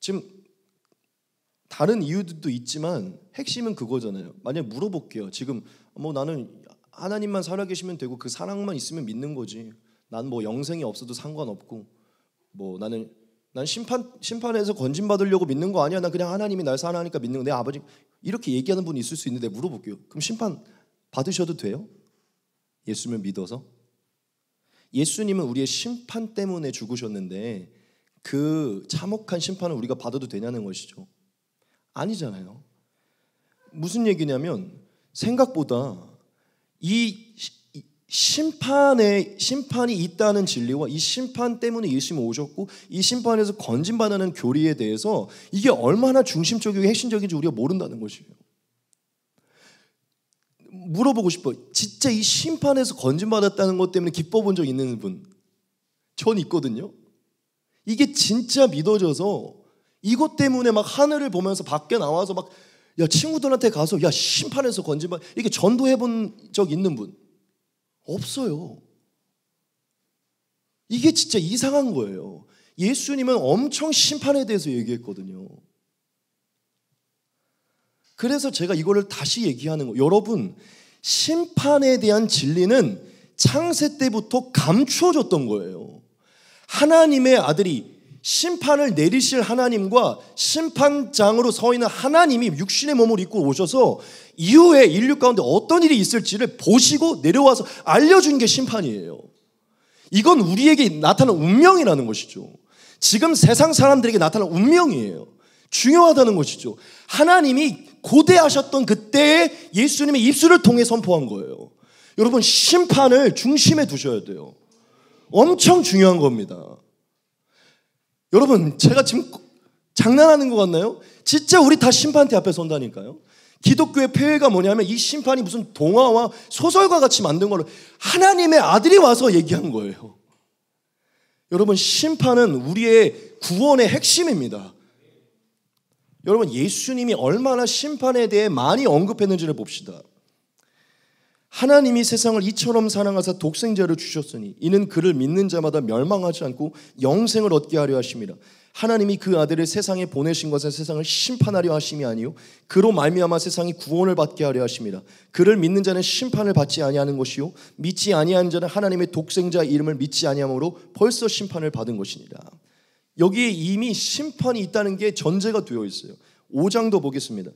지금 다른 이유들도 있지만 핵심은 그거잖아요. 만약 물어볼게요. 지금 뭐 나는 하나님만 살아계시면 되고 그 사랑만 있으면 믿는 거지. 난 뭐 영생이 없어도 상관없고, 뭐 난 심판에서 건진받으려고 믿는 거 아니야. 난 그냥 하나님이 날 사랑하니까 믿는 거. 내 아버지, 이렇게 얘기하는 분이 있을 수 있는데 물어볼게요. 그럼 심판 받으셔도 돼요? 예수님을 믿어서? 예수님은 우리의 심판 때문에 죽으셨는데 그 참혹한 심판을 우리가 받아도 되냐는 것이죠. 아니잖아요. 무슨 얘기냐면, 생각보다 이 심판이 있다는 진리와 이 심판 때문에 예수님이 오셨고 이 심판에서 건진받는 교리에 대해서 이게 얼마나 중심적이고 핵심적인지 우리가 모른다는 것이에요. 물어보고 싶어요. 진짜 이 심판에서 건진받았다는 것 때문에 기뻐 본 적 있는 분? 전 있거든요. 이게 진짜 믿어져서 이것 때문에 막 하늘을 보면서 밖에 나와서 막, 야, 친구들한테 가서, 야, 심판에서 건진받, 이렇게 전도해 본 적 있는 분? 없어요. 이게 진짜 이상한 거예요. 예수님은 엄청 심판에 대해서 얘기했거든요. 그래서 제가 이거를 다시 얘기하는 거예요. 여러분, 심판에 대한 진리는 창세 때부터 감추어졌던 거예요. 하나님의 아들이, 심판을 내리실 하나님과 심판장으로 서 있는 하나님이 육신의 몸을 입고 오셔서 이후에 인류 가운데 어떤 일이 있을지를 보시고 내려와서 알려준 게 심판이에요. 이건 우리에게 나타난 운명이라는 것이죠. 지금 세상 사람들에게 나타난 운명이에요. 중요하다는 것이죠. 하나님이 고대하셨던 그때의 예수님의 입술을 통해 선포한 거예요. 여러분, 심판을 중심에 두셔야 돼요. 엄청 중요한 겁니다. 여러분, 제가 지금 장난하는 것 같나요? 진짜 우리 다 심판대 앞에 선다니까요. 기독교의 폐해가 뭐냐면 이 심판이 무슨 동화와 소설과 같이 만든 걸로 하나님의 아들이 와서 얘기한 거예요. 여러분, 심판은 우리의 구원의 핵심입니다. 여러분, 예수님이 얼마나 심판에 대해 많이 언급했는지를 봅시다. 하나님이 세상을 이처럼 사랑하사 독생자를 주셨으니 이는 그를 믿는 자마다 멸망하지 않고 영생을 얻게 하려 하심이라. 하나님이 그 아들을 세상에 보내신 것은 세상을 심판하려 하심이 아니요 그로 말미암아 세상이 구원을 받게 하려 하심이라. 그를 믿는 자는 심판을 받지 아니하는 것이요 믿지 아니하는 자는 하나님의 독생자 이름을 믿지 아니함으로 벌써 심판을 받은 것이니라. 여기에 이미 심판이 있다는 게 전제가 되어 있어요. 5장도 보겠습니다.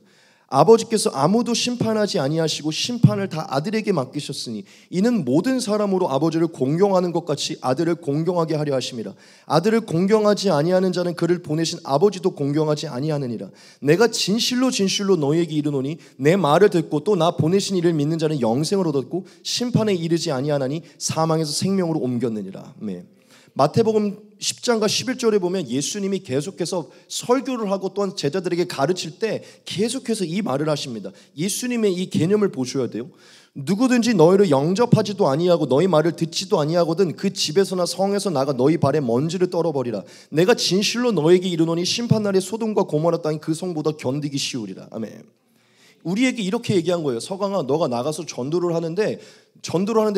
아버지께서 아무도 심판하지 아니하시고 심판을 다 아들에게 맡기셨으니 이는 모든 사람으로 아버지를 공경하는 것 같이 아들을 공경하게 하려 하심이라. 아들을 공경하지 아니하는 자는 그를 보내신 아버지도 공경하지 아니하느니라. 내가 진실로 진실로 너희에게 이르노니 내 말을 듣고 또 나 보내신 이를 믿는 자는 영생을 얻었고 심판에 이르지 아니하나니 사망에서 생명으로 옮겼느니라. 네. 마태복음 10장과 11절에 보면 예수님이 계속해서 설교를 하고 또한 제자들에게 가르칠 때 계속해서 이 말을 하십니다. 예수님의 이 개념을 보셔야 돼요. 누구든지 너희를 영접하지도 아니하고 너희 말을 듣지도 아니하거든 그 집에서나 성에서 나가 너희 발에 먼지를 떨어버리라. 내가 진실로 너에게 이르노니 심판날에 소돔과 고모라 땅이 그 성보다 견디기 쉬우리라. 아멘. 우리에게 이렇게 얘기한 거예요. 서강아, 너가 나가서 전도를 하는데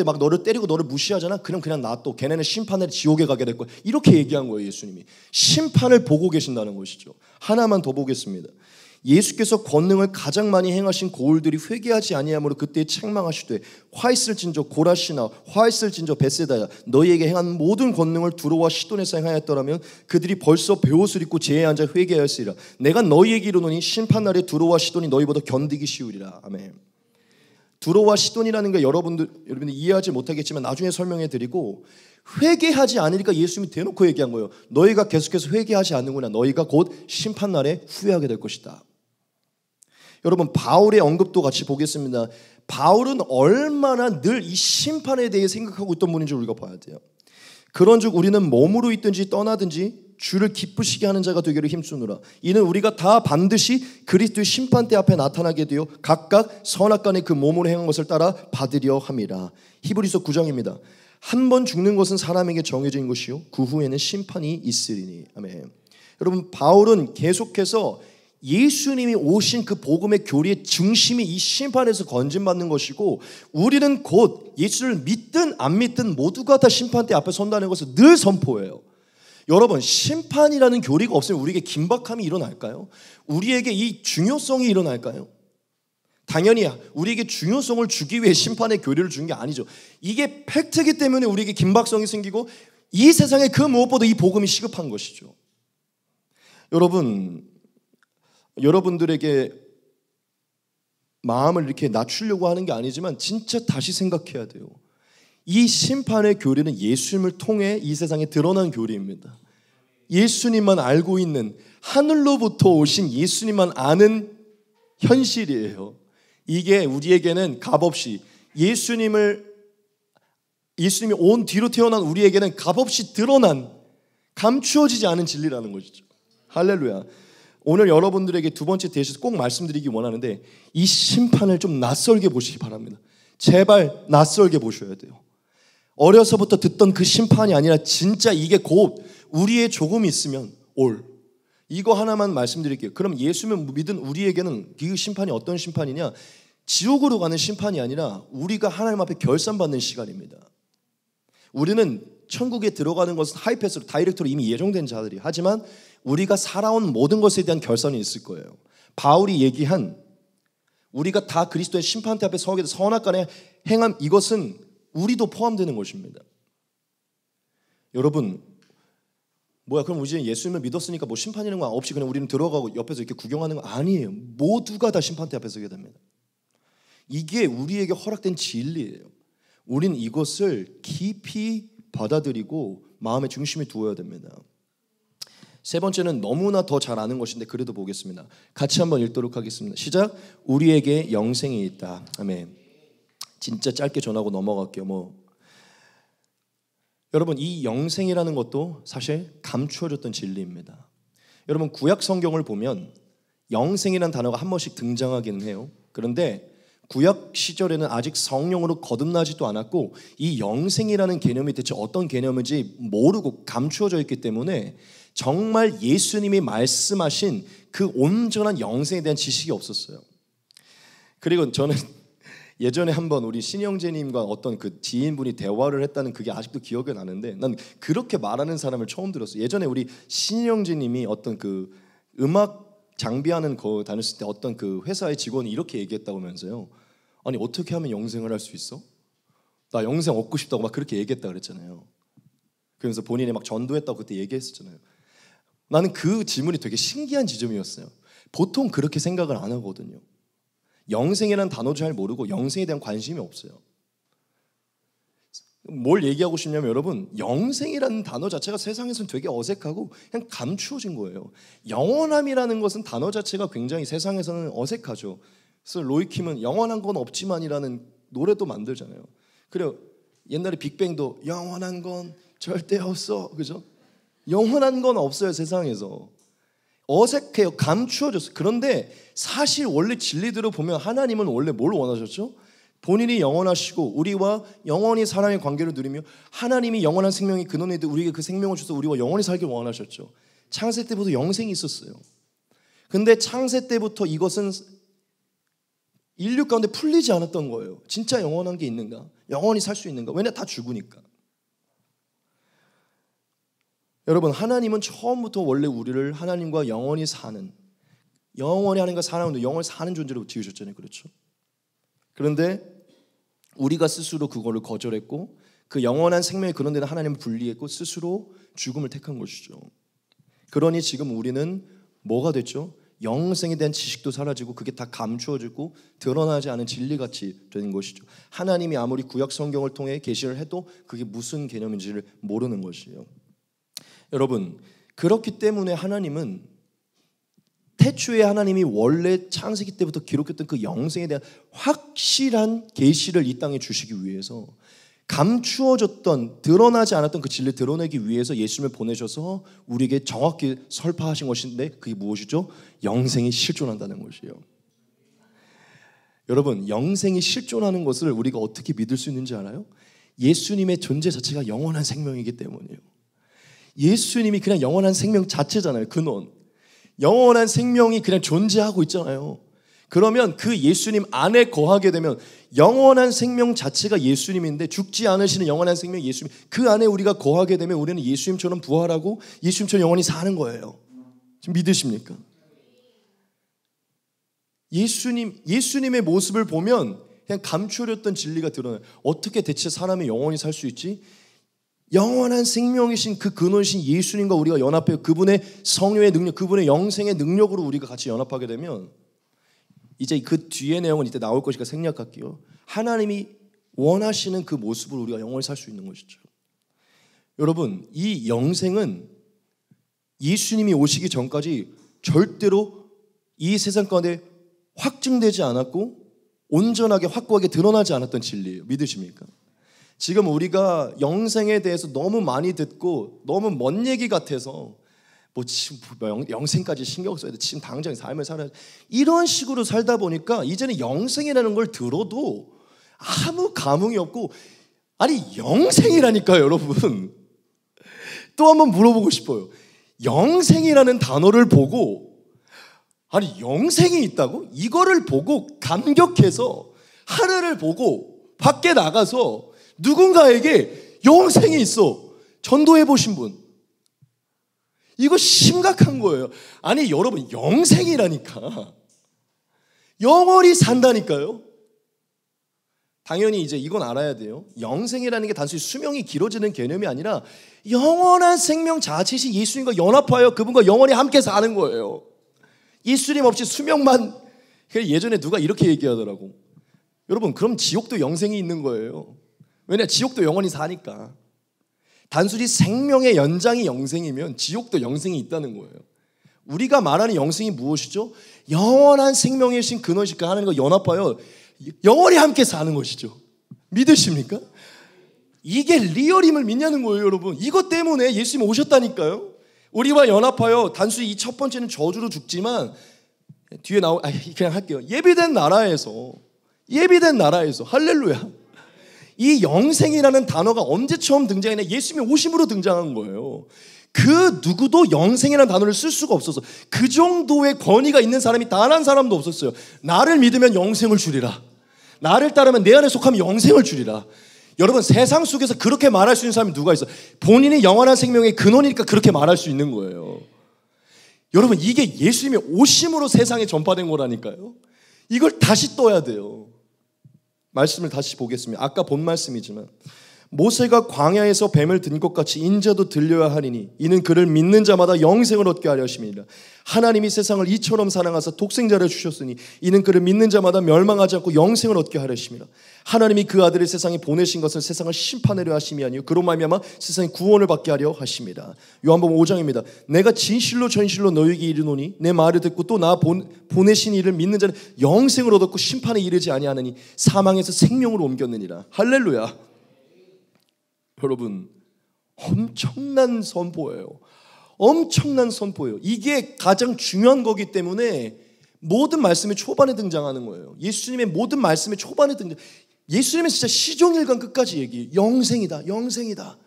막 너를 때리고 너를 무시하잖아. 그냥 놔둬. 걔네는 심판을 지옥에 가게 될 거야. 이렇게 얘기한 거예요. 예수님이 심판을 보고 계신다는 것이죠. 하나만 더 보겠습니다. 예수께서 권능을 가장 많이 행하신 고을들이 회개하지 아니하므로 그때 책망하시되 화 있을진저 고라시나 화 있을진저 벳세다야 너희에게 행한 모든 권능을 두로와 시돈에서 행하였더라면 그들이 벌써 베옷을 입고 제에 앉아 회개하였으리라. 내가 너희에게 이르노니 심판날에 두로와 시돈이 너희보다 견디기 쉬우리라. 아멘. 두로와 시돈이라는 게 여러분들 이해하지 못하겠지만 나중에 설명해 드리고, 회개하지 않으니까 예수님이 대놓고 얘기한 거예요. 너희가 계속해서 회개하지 않는구나. 너희가 곧 심판날에 후회하게 될 것이다. 여러분, 바울의 언급도 같이 보겠습니다. 바울은 얼마나 늘 이 심판에 대해 생각하고 있던 분인지 우리가 봐야 돼요. 그런즉 우리는 몸으로 있든지 떠나든지 주를 기쁘시게 하는 자가 되기를 힘쓰노라. 이는 우리가 다 반드시 그리스도의 심판대 앞에 나타나게 되어 각각 선악간에 그 몸으로 행한 것을 따라 받으려 함이라. 히브리서 9장입니다. 한 번 죽는 것은 사람에게 정해진 것이요 그 후에는 심판이 있으리니. 아멘. 여러분, 바울은 계속해서 예수님이 오신 그 복음의 교리의 중심이 이 심판에서 건진받는 것이고, 우리는 곧 예수를 믿든 안 믿든 모두가 다 심판대 앞에 선다는 것을 늘 선포해요. 여러분, 심판이라는 교리가 없으면 우리에게 긴박함이 일어날까요? 우리에게 이 중요성이 일어날까요? 당연히 우리에게 중요성을 주기 위해 심판의 교리를 준 게 아니죠. 이게 팩트이기 때문에 우리에게 긴박성이 생기고 이 세상에 그 무엇보다 이 복음이 시급한 것이죠. 여러분들에게 마음을 이렇게 낮추려고 하는 게 아니지만 진짜 다시 생각해야 돼요. 이 심판의 교리는 예수님을 통해 이 세상에 드러난 교리입니다. 예수님만 알고 있는, 하늘로부터 오신 예수님만 아는 현실이에요. 이게 우리에게는 값없이 예수님이 온 뒤로 태어난 우리에게는 값없이 드러난, 감추어지지 않은 진리라는 것이죠. 할렐루야. 오늘 여러분들에게 두 번째 대해서 꼭 말씀드리기 원하는데, 이 심판을 좀 낯설게 보시기 바랍니다. 제발 낯설게 보셔야 돼요. 어려서부터 듣던 그 심판이 아니라 진짜 이게 곧 우리의 조금 있으면 이거 하나만 말씀드릴게요. 그럼 예수님을 믿은 우리에게는 그 심판이 어떤 심판이냐? 지옥으로 가는 심판이 아니라 우리가 하나님 앞에 결산받는 시간입니다. 우리는 천국에 들어가는 것은 하이패스로 다이렉트로 이미 예정된 자들이, 하지만 우리가 살아온 모든 것에 대한 결산이 있을 거예요. 바울이 얘기한 우리가 다 그리스도의 심판대 앞에 서게 돼 선악간에 행함, 이것은 우리도 포함되는 것입니다. 여러분, 그럼 이제 예수님을 믿었으니까 뭐 심판이라는 거 없이 그냥 우리는 들어가고 옆에서 이렇게 구경하는 거 아니에요. 모두가 다 심판대 앞에 서게 됩니다. 이게 우리에게 허락된 진리예요. 우린 이것을 깊이 받아들이고 마음의 중심에 두어야 됩니다. 세 번째는 너무나 더 잘 아는 것인데 그래도 보겠습니다. 같이 한번 읽도록 하겠습니다. 시작. 우리에게 영생이 있다. 아멘. 진짜 짧게 전하고 넘어갈게요. 여러분, 이 영생이라는 것도 사실 감추어졌던 진리입니다. 여러분, 구약 성경을 보면 영생이라는 단어가 한 번씩 등장하기는 해요. 그런데 구약 시절에는 아직 성령으로 거듭나지도 않았고 이 영생이라는 개념이 대체 어떤 개념인지 모르고 감추어져 있기 때문에 정말 예수님이 말씀하신 그 온전한 영생에 대한 지식이 없었어요. 그리고 저는 예전에 한번 우리 신영재님과 어떤 그 지인분이 대화를 했다는 그게 아직도 기억이 나는데, 난 그렇게 말하는 사람을 처음 들었어요. 예전에 우리 신영재님이 어떤 그 음악 장비하는 거 다녔을 때 어떤 그 회사의 직원이 이렇게 얘기했다고 하면서요. 아니, 어떻게 하면 영생을 할 수 있어? 나 영생 얻고 싶다고 막 그렇게 얘기했다 그랬잖아요. 그러면서 본인이 막 전도했다고 그때 얘기했었잖아요. 나는 그 질문이 되게 신기한 지점이었어요. 보통 그렇게 생각을 안 하거든요. 영생이라는 단어도 잘 모르고 영생에 대한 관심이 없어요. 뭘 얘기하고 싶냐면 여러분, 영생이라는 단어 자체가 세상에서는 되게 어색하고 그냥 감추어진 거예요. 영원함이라는 것은 단어 자체가 굉장히 세상에서는 어색하죠. 그래서 로이킴은 영원한 건 없지만이라는 노래도 만들잖아요. 그리고 옛날에 빅뱅도 영원한 건 절대 없어, 그죠? 영원한 건 없어요. 세상에서 어색해요. 감추어졌어요. 그런데 사실 원래 진리대로 보면 하나님은 원래 뭘 원하셨죠? 본인이 영원하시고 우리와 영원히 사랑의 관계를 누리며 하나님이 영원한 생명이 근원인데 우리에게 그 생명을 주셔서 우리와 영원히 살길 원하셨죠. 창세 때부터 영생이 있었어요. 근데 창세 때부터 이것은 인류 가운데 풀리지 않았던 거예요. 진짜 영원한 게 있는가? 영원히 살 수 있는가? 왜냐, 다 죽으니까. 여러분, 하나님은 처음부터 원래 우리를 하나님과 영원히 사는, 영원히 하나님과 사랑으로 영원히 사는 존재로 지으셨잖아요. 그렇죠? 그런데 우리가 스스로 그거를 거절했고 그 영원한 생명의 근원되는 하나님을 분리했고 스스로 죽음을 택한 것이죠. 그러니 지금 우리는 뭐가 됐죠? 영생에 대한 지식도 사라지고 그게 다 감추어지고 드러나지 않은 진리같이 된 것이죠. 하나님이 아무리 구약 성경을 통해 계시를 해도 그게 무슨 개념인지를 모르는 것이에요. 여러분, 그렇기 때문에 하나님은 태초에 하나님이 원래 창세기 때부터 기록했던 그 영생에 대한 확실한 계시를 이 땅에 주시기 위해서 감추어졌던, 드러나지 않았던 그 진리를 드러내기 위해서 예수님을 보내셔서 우리에게 정확히 설파하신 것인데 그게 무엇이죠? 영생이 실존한다는 것이에요. 여러분, 영생이 실존하는 것을 우리가 어떻게 믿을 수 있는지 알아요? 예수님의 존재 자체가 영원한 생명이기 때문이에요. 예수님이 그냥 영원한 생명 자체잖아요. 근원. 영원한 생명이 그냥 존재하고 있잖아요. 그러면 그 예수님 안에 거하게 되면 영원한 생명 자체가 예수님인데 죽지 않으시는 영원한 생명 예수님, 그 안에 우리가 거하게 되면 우리는 예수님처럼 부활하고 예수님처럼 영원히 사는 거예요. 지금 믿으십니까? 예수님의 모습을 보면 그냥 감추려던 진리가 드러나요. 어떻게 대체 사람이 영원히 살 수 있지? 영원한 생명이신 그 근원이신 예수님과 우리가 연합해요. 그분의 성령의 능력, 그분의 영생의 능력으로 우리가 같이 연합하게 되면 이제 그 뒤의 내용은 이때 나올 것이니까 생략할게요. 하나님이 원하시는 그 모습으로 우리가 영원히 살 수 있는 것이죠. 여러분, 이 영생은 예수님이 오시기 전까지 절대로 이 세상 가운데 확증되지 않았고 온전하게 확고하게 드러나지 않았던 진리예요. 믿으십니까? 지금 우리가 영생에 대해서 너무 많이 듣고 너무 먼 얘기 같아서 지금 영생까지 신경 써야 돼. 지금 당장 삶을 살아야 돼. 이런 식으로 살다 보니까 이제는 영생이라는 걸 들어도 아무 감흥이 없고, 아니 영생이라니까요, 여러분. 또 한번 물어보고 싶어요. 영생이라는 단어를 보고, 아니 영생이 있다고? 이거를 보고 감격해서 하늘을 보고 밖에 나가서 누군가에게 영생이 있어 전도해 보신 분, 이거 심각한 거예요. 아니 여러분, 영생이라니까, 영원히 산다니까요. 당연히 이제 이건 알아야 돼요. 영생이라는 게 단순히 수명이 길어지는 개념이 아니라 영원한 생명 자체이신 예수님과 연합하여 그분과 영원히 함께 사는 거예요. 예수님 없이 수명만. 예전에 누가 이렇게 얘기하더라고. 여러분, 그럼 지옥도 영생이 있는 거예요. 왜냐, 지옥도 영원히 사니까. 단순히 생명의 연장이 영생이면 지옥도 영생이 있다는 거예요. 우리가 말하는 영생이 무엇이죠? 영원한 생명이신 근원이신 그 하나님과 연합하여 영원히 함께 사는 것이죠. 믿으십니까? 이게 리얼임을 믿냐는 거예요, 여러분. 이것 때문에 예수님이 오셨다니까요. 우리와 연합하여 단순히 이 첫 번째는 저주로 죽지만 뒤에 그냥 할게요. 예비된 나라에서 할렐루야. 이 영생이라는 단어가 언제 처음 등장했냐? 예수님이 오심으로 등장한 거예요. 그 누구도 영생이라는 단어를 쓸 수가 없어서, 그 정도의 권위가 있는 사람이 단 한 사람도 없었어요. 나를 믿으면 영생을 주리라, 나를 따르면 내 안에 속하면 영생을 주리라. 여러분, 세상 속에서 그렇게 말할 수 있는 사람이 누가 있어? 본인이 영원한 생명의 근원이니까 그렇게 말할 수 있는 거예요. 여러분, 이게 예수님의 오심으로 세상에 전파된 거라니까요. 이걸 다시 떠야 돼요. 말씀을 다시 보겠습니다. 아까 본 말씀이지만, 모세가 광야에서 뱀을 든 것 같이 인자도 들려야 하리니 이는 그를 믿는 자마다 영생을 얻게 하려 하심이니라. 하나님이 세상을 이처럼 사랑하사 독생자를 주셨으니 이는 그를 믿는 자마다 멸망하지 않고 영생을 얻게 하려 하심이라. 하나님이 그 아들을 세상에 보내신 것은 세상을 심판하려 하심이 아니요 그로 말미암아 세상에 구원을 받게 하려 하심이라. 요한복음 5장입니다. 내가 진실로 너희에게 이르노니 내 말을 듣고 또 나 보내신 이를 믿는 자는 영생을 얻었고 심판에 이르지 아니하느니 사망에서 생명으로 옮겼느니라. 할렐루야. 여러분, 엄청난 선포예요. 엄청난 선포예요. 이게 가장 중요한 거기 때문에 모든 말씀의 초반에 등장하는 거예요. 예수님의 모든 말씀의 초반에 등장. 예수님은 진짜 시종일관 끝까지 얘기해요. 영생이다, 영생이다.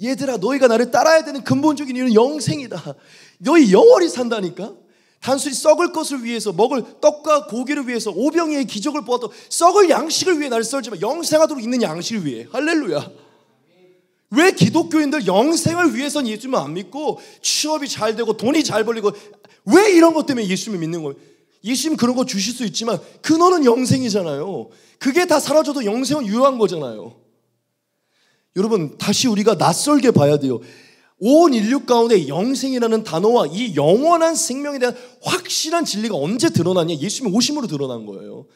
얘들아, 너희가 나를 따라야 되는 근본적인 이유는 영생이다. 너희 영원히 산다니까. 단순히 썩을 것을 위해서, 먹을 떡과 고기를 위해서 오병이의 기적을 보아도 썩을 양식을 위해 나를 썰지만 영생하도록 있는 양식을 위해. 할렐루야. 왜 기독교인들 영생을 위해서는 예수님을 안 믿고 취업이 잘 되고 돈이 잘 벌리고, 왜 이런 것 때문에 예수님을 믿는 거예요? 예수님 그런 거 주실 수 있지만 근원은 영생이잖아요. 그게 다 사라져도 영생은 유효한 거잖아요. 여러분, 다시 우리가 낯설게 봐야 돼요. 온 인류 가운데 영생이라는 단어와 이 영원한 생명에 대한 확실한 진리가 언제 드러나냐? 예수님 오심으로 드러난 거예요.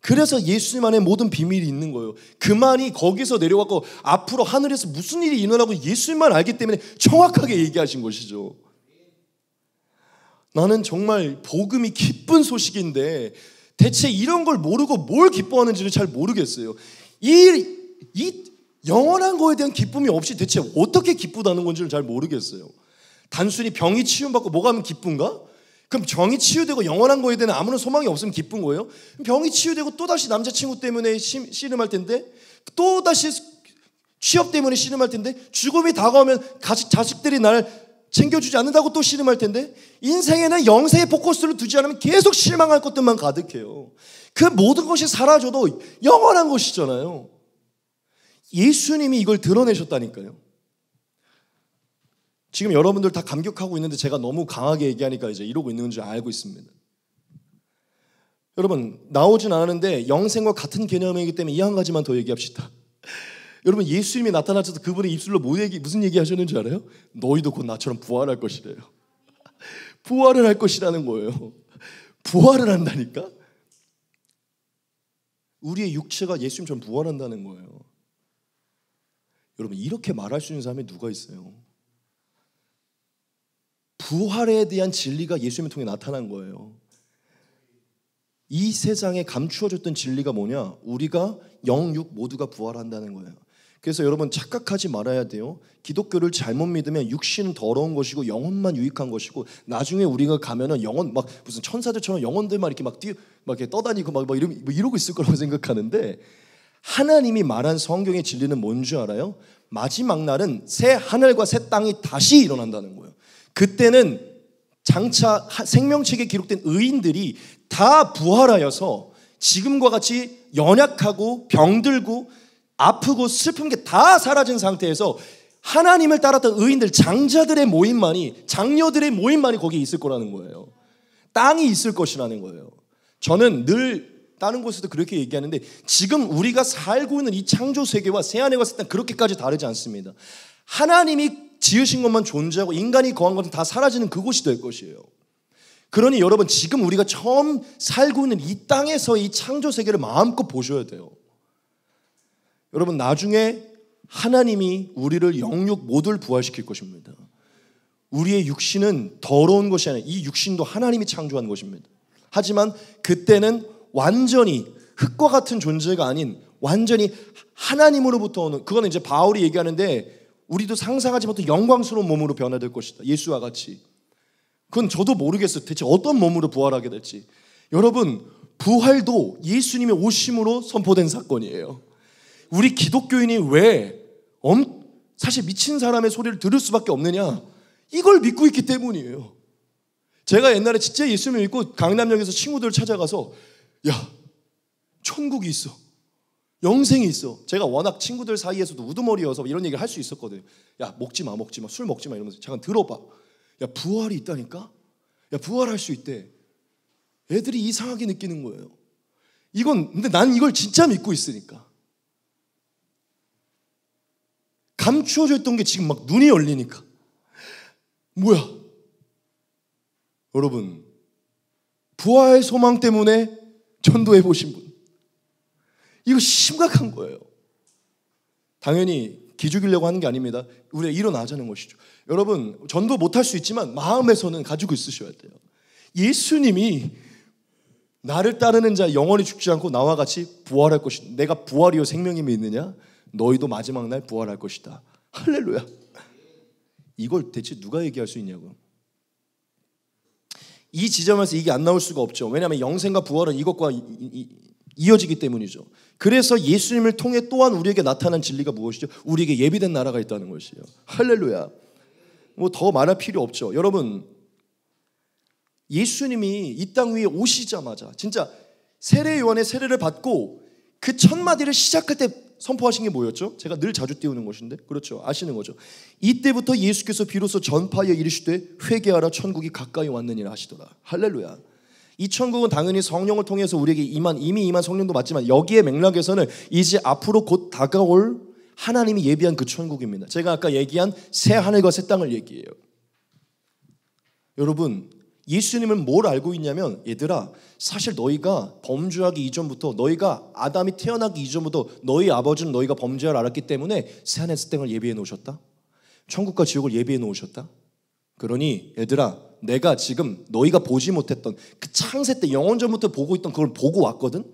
그래서 예수님 안에 모든 비밀이 있는 거예요. 그만이 거기서 내려가고 앞으로 하늘에서 무슨 일이 일어나고 예수님만 알기 때문에 정확하게 얘기하신 것이죠. 나는 정말 복음이 기쁜 소식인데 대체 이런 걸 모르고 뭘 기뻐하는지를 잘 모르겠어요. 이 영원한 거에 대한 기쁨이 없이 대체 어떻게 기쁘다는 건지를 잘 모르겠어요. 단순히 병이 치유받고 뭐가 하면 기쁜가? 그럼 병이 치유되고 영원한 거에 대한 아무런 소망이 없으면 기쁜 거예요? 병이 치유되고 또다시 남자친구 때문에 씨름할 텐데, 또다시 취업 때문에 씨름할 텐데, 죽음이 다가오면 자식들이 나를 챙겨주지 않는다고 또 씨름할 텐데, 인생에는 영생의 포커스를 두지 않으면 계속 실망할 것들만 가득해요. 그 모든 것이 사라져도 영원한 것이잖아요. 예수님이 이걸 드러내셨다니까요. 지금 여러분들 다 감격하고 있는데 제가 너무 강하게 얘기하니까 이제 이러고 있는 줄 알고 있습니다. 여러분, 나오진 않았는데 영생과 같은 개념이기 때문에 이 한 가지만 더 얘기합시다. 여러분, 예수님이 나타나셔서 그분의 입술로 무슨 얘기 하셨는지 알아요? 너희도 곧 나처럼 부활할 것이래요. 부활을 할 것이라는 거예요. 부활을 한다니까? 우리의 육체가 예수님처럼 부활한다는 거예요. 여러분, 이렇게 말할 수 있는 사람이 누가 있어요? 부활에 대한 진리가 예수님을 통해 나타난 거예요. 이 세상에 감추어졌던 진리가 뭐냐? 우리가 영육 모두가 부활한다는 거예요. 그래서 여러분, 착각하지 말아야 돼요. 기독교를 잘못 믿으면 육신은 더러운 것이고 영혼만 유익한 것이고, 나중에 우리가 가면은 영혼 막 무슨 천사들처럼 영혼들만 이렇게 막 이렇게 떠다니고 막 이러고 있을 거라고 생각하는데, 하나님이 말한 성경의 진리는 뭔지 알아요? 마지막 날은 새 하늘과 새 땅이 다시 일어난다는 거예요. 그때는 장차 생명책에 기록된 의인들이 다 부활하여서 지금과 같이 연약하고 병들고 아프고 슬픈 게 다 사라진 상태에서 하나님을 따랐던 의인들, 장자들의 모임만이, 장녀들의 모임만이 거기에 있을 거라는 거예요. 땅이 있을 것이라는 거예요. 저는 늘 다른 곳에서도 그렇게 얘기하는데, 지금 우리가 살고 있는 이 창조 세계와 새하늘과 새 땅 그렇게까지 다르지 않습니다. 하나님이 지으신 것만 존재하고 인간이 거한 것은 다 사라지는 그곳이 될 것이에요. 그러니 여러분, 지금 우리가 처음 살고 있는 이 땅에서 이 창조 세계를 마음껏 보셔야 돼요. 여러분, 나중에 하나님이 우리를 영육 모두를 부활시킬 것입니다. 우리의 육신은 더러운 것이 아니라 이 육신도 하나님이 창조한 것입니다. 하지만 그때는 완전히 흙과 같은 존재가 아닌 완전히 하나님으로부터 오는, 그거는 이제 바울이 얘기하는데, 우리도 상상하지 못한 영광스러운 몸으로 변화될 것이다. 예수와 같이. 그건 저도 모르겠어요. 대체 어떤 몸으로 부활하게 될지. 여러분, 부활도 예수님의 오심으로 선포된 사건이에요. 우리 기독교인이 왜 사실 미친 사람의 소리를 들을 수밖에 없느냐? 이걸 믿고 있기 때문이에요. 제가 옛날에 진짜 예수님을 믿고 강남역에서 친구들 찾아가서, 야, 천국이 있어, 영생이 있어. 제가 워낙 친구들 사이에서도 우두머리여서 이런 얘기를 할 수 있었거든요. 야, 먹지 마, 술 먹지 마 이러면서, 잠깐 들어봐. 야, 부활이 있다니까? 야, 부활할 수 있대. 애들이 이상하게 느끼는 거예요. 근데 난 이걸 진짜 믿고 있으니까. 감추어져 있던 게 지금 막 눈이 열리니까. 뭐야? 여러분, 부활 소망 때문에 전도해 보신 분, 이거 심각한 거예요. 당연히 기죽이려고 하는 게 아닙니다. 우리가 일어나자는 것이죠. 여러분, 전도 못할 수 있지만 마음에서는 가지고 있으셔야 돼요. 예수님이 나를 따르는 자 영원히 죽지 않고 나와 같이 부활할 것이다. 내가 부활이요 생명임이 있느냐? 너희도 마지막 날 부활할 것이다. 할렐루야. 이걸 대체 누가 얘기할 수 있냐고요. 이 지점에서 이게 안 나올 수가 없죠. 왜냐하면 영생과 부활은 이것과 이어지기 때문이죠. 그래서 예수님을 통해 또한 우리에게 나타난 진리가 무엇이죠? 우리에게 예비된 나라가 있다는 것이에요. 할렐루야. 뭐 더 말할 필요 없죠. 여러분, 예수님이 이 땅 위에 오시자마자 진짜 세례 요한의 세례를 받고 그 첫 마디를 시작할 때 선포하신 게 뭐였죠? 제가 늘 자주 띄우는 것인데, 그렇죠, 아시는 거죠. 이때부터 예수께서 비로소 전파에 이르시되 회개하라, 천국이 가까이 왔느니라 하시더라. 할렐루야. 이 천국은 당연히 성령을 통해서 우리에게 이미 임한 성령도 맞지만, 여기에 맥락에서는 이제 앞으로 곧 다가올 하나님이 예비한 그 천국입니다. 제가 아까 얘기한 새 하늘과 새 땅을 얘기해요. 여러분, 예수님은 뭘 알고 있냐면, 얘들아, 사실 너희가 범죄하기 이전부터, 너희가 아담이 태어나기 이전부터 너희 아버지는 너희가 범죄를 알았기 때문에 새하늘 새 땅을 예비해 놓으셨다. 천국과 지옥을 예비해 놓으셨다. 그러니 얘들아, 내가 지금 너희가 보지 못했던 그 창세 때 영원전부터 보고 있던 그걸 보고 왔거든.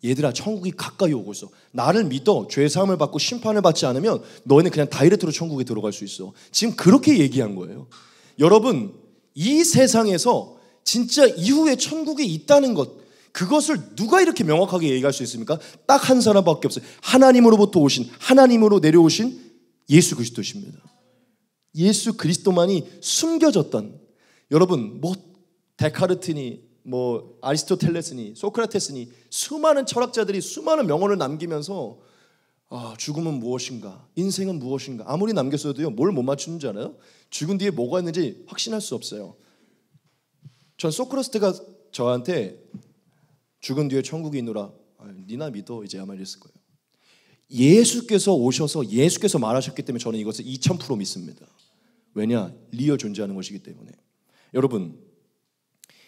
얘들아, 천국이 가까이 오고 있어. 나를 믿어 죄사함을 받고 심판을 받지 않으면 너희는 그냥 다이렉트로 천국에 들어갈 수 있어. 지금 그렇게 얘기한 거예요. 여러분, 이 세상에서 진짜 이후에 천국이 있다는 것, 그것을 누가 이렇게 명확하게 얘기할 수 있습니까? 딱 한 사람밖에 없어요. 하나님으로부터 오신, 하나님으로 내려오신 예수 그리스도십니다. 예수 그리스도만이 숨겨졌던, 여러분 뭐 데카르트니 뭐 아리스토텔레스니 소크라테스니 수많은 철학자들이 수많은 명언을 남기면서 죽음은 무엇인가, 인생은 무엇인가 아무리 남겼어도요 뭘 못 맞추는 줄 알아요? 죽은 뒤에 뭐가 있는지 확신할 수 없어요. 전 소크라테스가 저한테 죽은 뒤에 천국이 있노라, 니나 믿어, 이제 아마 이랬을 거예요. 예수께서 오셔서 예수께서 말하셨기 때문에 저는 이것을 2000% 믿습니다. 왜냐? 리어 존재하는 것이기 때문에. 여러분,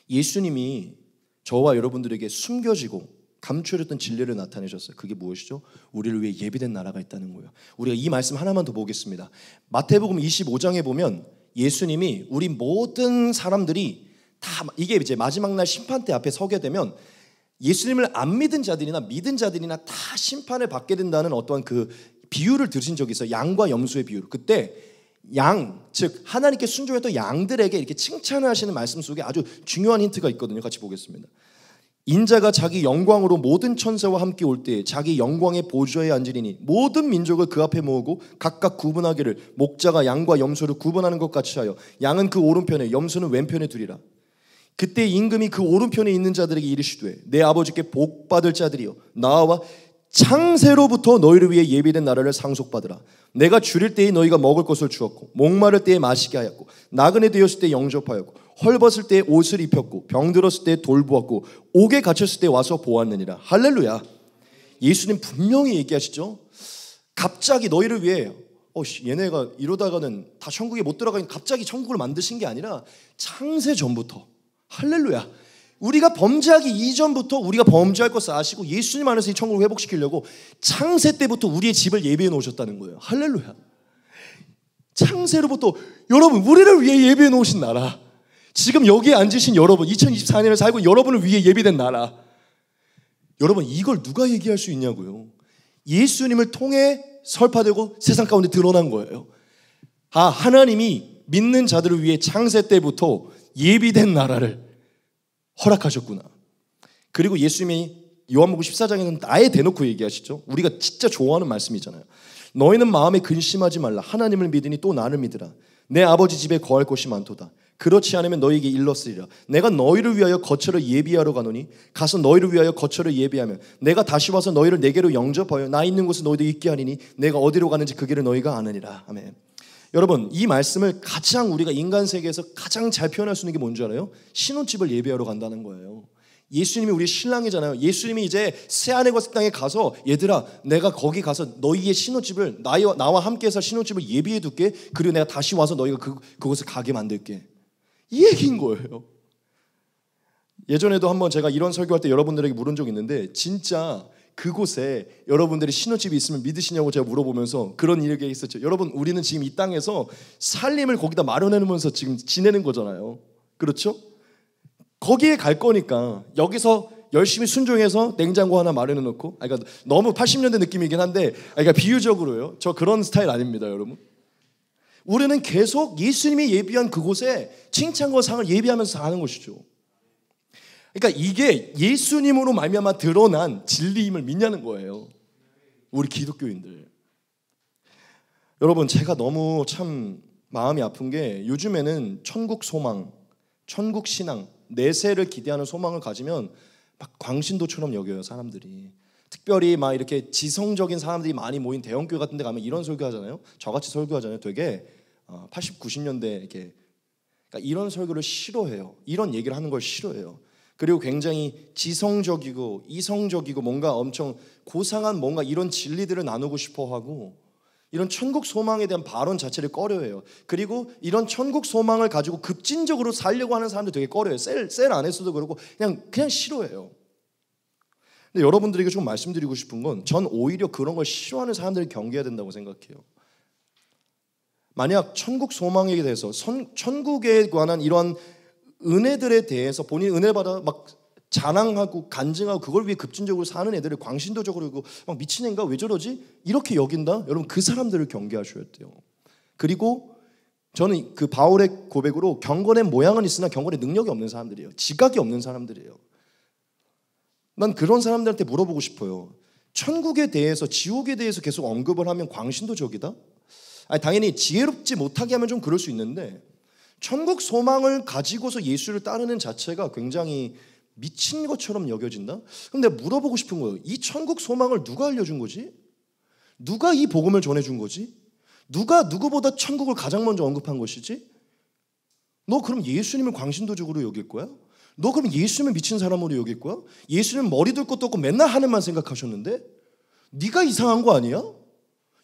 예수님이 저와 여러분들에게 숨겨지고 감추어졌던 진리를 나타내셨어요. 그게 무엇이죠? 우리를 위해 예비된 나라가 있다는 거예요. 우리가 이 말씀 하나만 더 보겠습니다. 마태복음 25장에 보면 예수님이 우리 모든 사람들이 다, 이게 이제 마지막 날 심판대 앞에 서게 되면 예수님을 안 믿은 자들이나 믿은 자들이나 다 심판을 받게 된다는 어떠한 그 비유를 들으신 적이 있어요. 양과 염소의 비유. 그때 양, 즉 하나님께 순종했던 양들에게 이렇게 칭찬을 하시는 말씀 속에 아주 중요한 힌트가 있거든요. 같이 보겠습니다. 인자가 자기 영광으로 모든 천사와 함께 올 때에 자기 영광의 보좌에 앉으리니 모든 민족을 그 앞에 모으고 각각 구분하기를 목자가 양과 염소를 구분하는 것 같이 하여 양은 그 오른편에 염소는 왼편에 두리라. 그때 임금이 그 오른편에 있는 자들에게 이르시되 내 아버지께 복받을 자들이여 나와 창세로부터 너희를 위해 예비된 나라를 상속받으라. 내가 줄일 때에 너희가 먹을 것을 주었고 목마를 때에 마시게 하였고 나그네 되었을 때 영접하였고 헐벗을 때에 옷을 입혔고 병들었을 때에 돌보았고 옥에 갇혔을 때 와서 보았느니라. 할렐루야. 예수님 분명히 얘기하시죠. 갑자기 너희를 위해 얘네가 이러다가는 다 천국에 못 들어가니까 갑자기 천국을 만드신 게 아니라 창세 전부터, 할렐루야, 우리가 범죄하기 이전부터 우리가 범죄할 것을 아시고 예수님 안에서 이 천국을 회복시키려고 창세 때부터 우리의 집을 예비해 놓으셨다는 거예요. 할렐루야. 창세로부터 여러분 우리를 위해 예비해 놓으신 나라, 지금 여기에 앉으신 여러분, 2024년을 살고 여러분을 위해 예비된 나라, 여러분 이걸 누가 얘기할 수 있냐고요. 예수님을 통해 설파되고 세상 가운데 드러난 거예요. 하나님이 믿는 자들을 위해 창세 때부터 예비된 나라를 허락하셨구나. 그리고 예수님이 요한복음 14장에는 아예 대놓고 얘기하시죠. 우리가 진짜 좋아하는 말씀이잖아요. 너희는 마음에 근심하지 말라. 하나님을 믿으니 또 나를 믿으라. 내 아버지 집에 거할 곳이 많도다. 그렇지 않으면 너희에게 일렀으리라. 내가 너희를 위하여 거처를 예비하러 가노니 가서 너희를 위하여 거처를 예비하면 내가 다시 와서 너희를 내게로 영접하여 나 있는 곳에 너희도 있게 하리니 내가 어디로 가는지 그 길을 너희가 아느니라. 아멘. 여러분 이 말씀을 가장 우리가 인간 세계에서 가장 잘 표현할 수 있는 게 뭔지 알아요? 신혼집을 예비하러 간다는 거예요. 예수님이 우리 신랑이잖아요. 예수님이 이제 새하늘과 새 땅에 가서 얘들아 내가 거기 가서 너희의 신혼집을 나와 함께해서 신혼집을 예비해 둘게. 그리고 내가 다시 와서 너희가 그곳을 가게 만들게. 이 얘기인 거예요. 예전에도 한번 제가 이런 설교할 때 여러분들에게 물은 적이 있는데 진짜 그곳에 여러분들이 신혼집이 있으면 믿으시냐고 제가 물어보면서 그런 얘기가 있었죠. 여러분 우리는 지금 이 땅에서 살림을 거기다 마련해놓으면서 지금 지내는 거잖아요. 그렇죠? 거기에 갈 거니까 여기서 열심히 순종해서 냉장고 하나 마련해놓고, 그러니까 너무 80년대 느낌이긴 한데, 그러니까 비유적으로요. 저 그런 스타일 아닙니다, 여러분. 우리는 계속 예수님이 예비한 그곳에 칭찬과 상을 예비하면서 사는 것이죠. 그러니까 이게 예수님으로 말미암아 드러난 진리임을 믿냐는 거예요. 우리 기독교인들. 여러분 제가 너무 참 마음이 아픈 게 요즘에는 천국 소망, 천국 신앙, 내세를 기대하는 소망을 가지면 막 광신도처럼 여겨요, 사람들이. 특별히 막 이렇게 지성적인 사람들이 많이 모인 대형교회 같은 데 가면 이런 설교하잖아요. 저같이 설교하잖아요. 되게 80, 90년대 이렇게, 그러니까 이런 설교를 싫어해요. 이런 얘기를 하는 걸 싫어해요. 그리고 굉장히 지성적이고 이성적이고 뭔가 엄청 고상한 뭔가 이런 진리들을 나누고 싶어하고 이런 천국 소망에 대한 발언 자체를 꺼려해요. 그리고 이런 천국 소망을 가지고 급진적으로 살려고 하는 사람들 되게 꺼려해요. 셀 안에서도 그렇고 그냥 싫어해요. 근데 여러분들에게 좀 말씀드리고 싶은 건 전 오히려 그런 걸 싫어하는 사람들을 경계해야 된다고 생각해요. 만약 천국 소망에 대해서 천국에 관한 이러한 은혜들에 대해서 본인 은혜 받아 막 자랑하고 간증하고 그걸 위해 급진적으로 사는 애들을 광신도적으로 막 미친 애인가 왜 저러지? 이렇게 여긴다? 여러분 그 사람들을 경계하셔야 돼요. 그리고 저는 그 바울의 고백으로 경건의 모양은 있으나 경건의 능력이 없는 사람들이에요. 지각이 없는 사람들이에요. 난 그런 사람들한테 물어보고 싶어요. 천국에 대해서, 지옥에 대해서 계속 언급을 하면 광신도적이다? 아니, 당연히 지혜롭지 못하게 하면 좀 그럴 수 있는데 천국 소망을 가지고서 예수를 따르는 자체가 굉장히 미친 것처럼 여겨진다? 그럼 내가 물어보고 싶은 거예요. 이 천국 소망을 누가 알려준 거지? 누가 이 복음을 전해준 거지? 누가 누구보다 천국을 가장 먼저 언급한 것이지? 너 그럼 예수님을 광신도적으로 여길 거야? 너 그럼 예수님을 미친 사람으로 여길 거야? 예수님 머리 둘 것도 없고 맨날 하늘만 생각하셨는데? 네가 이상한 거 아니야?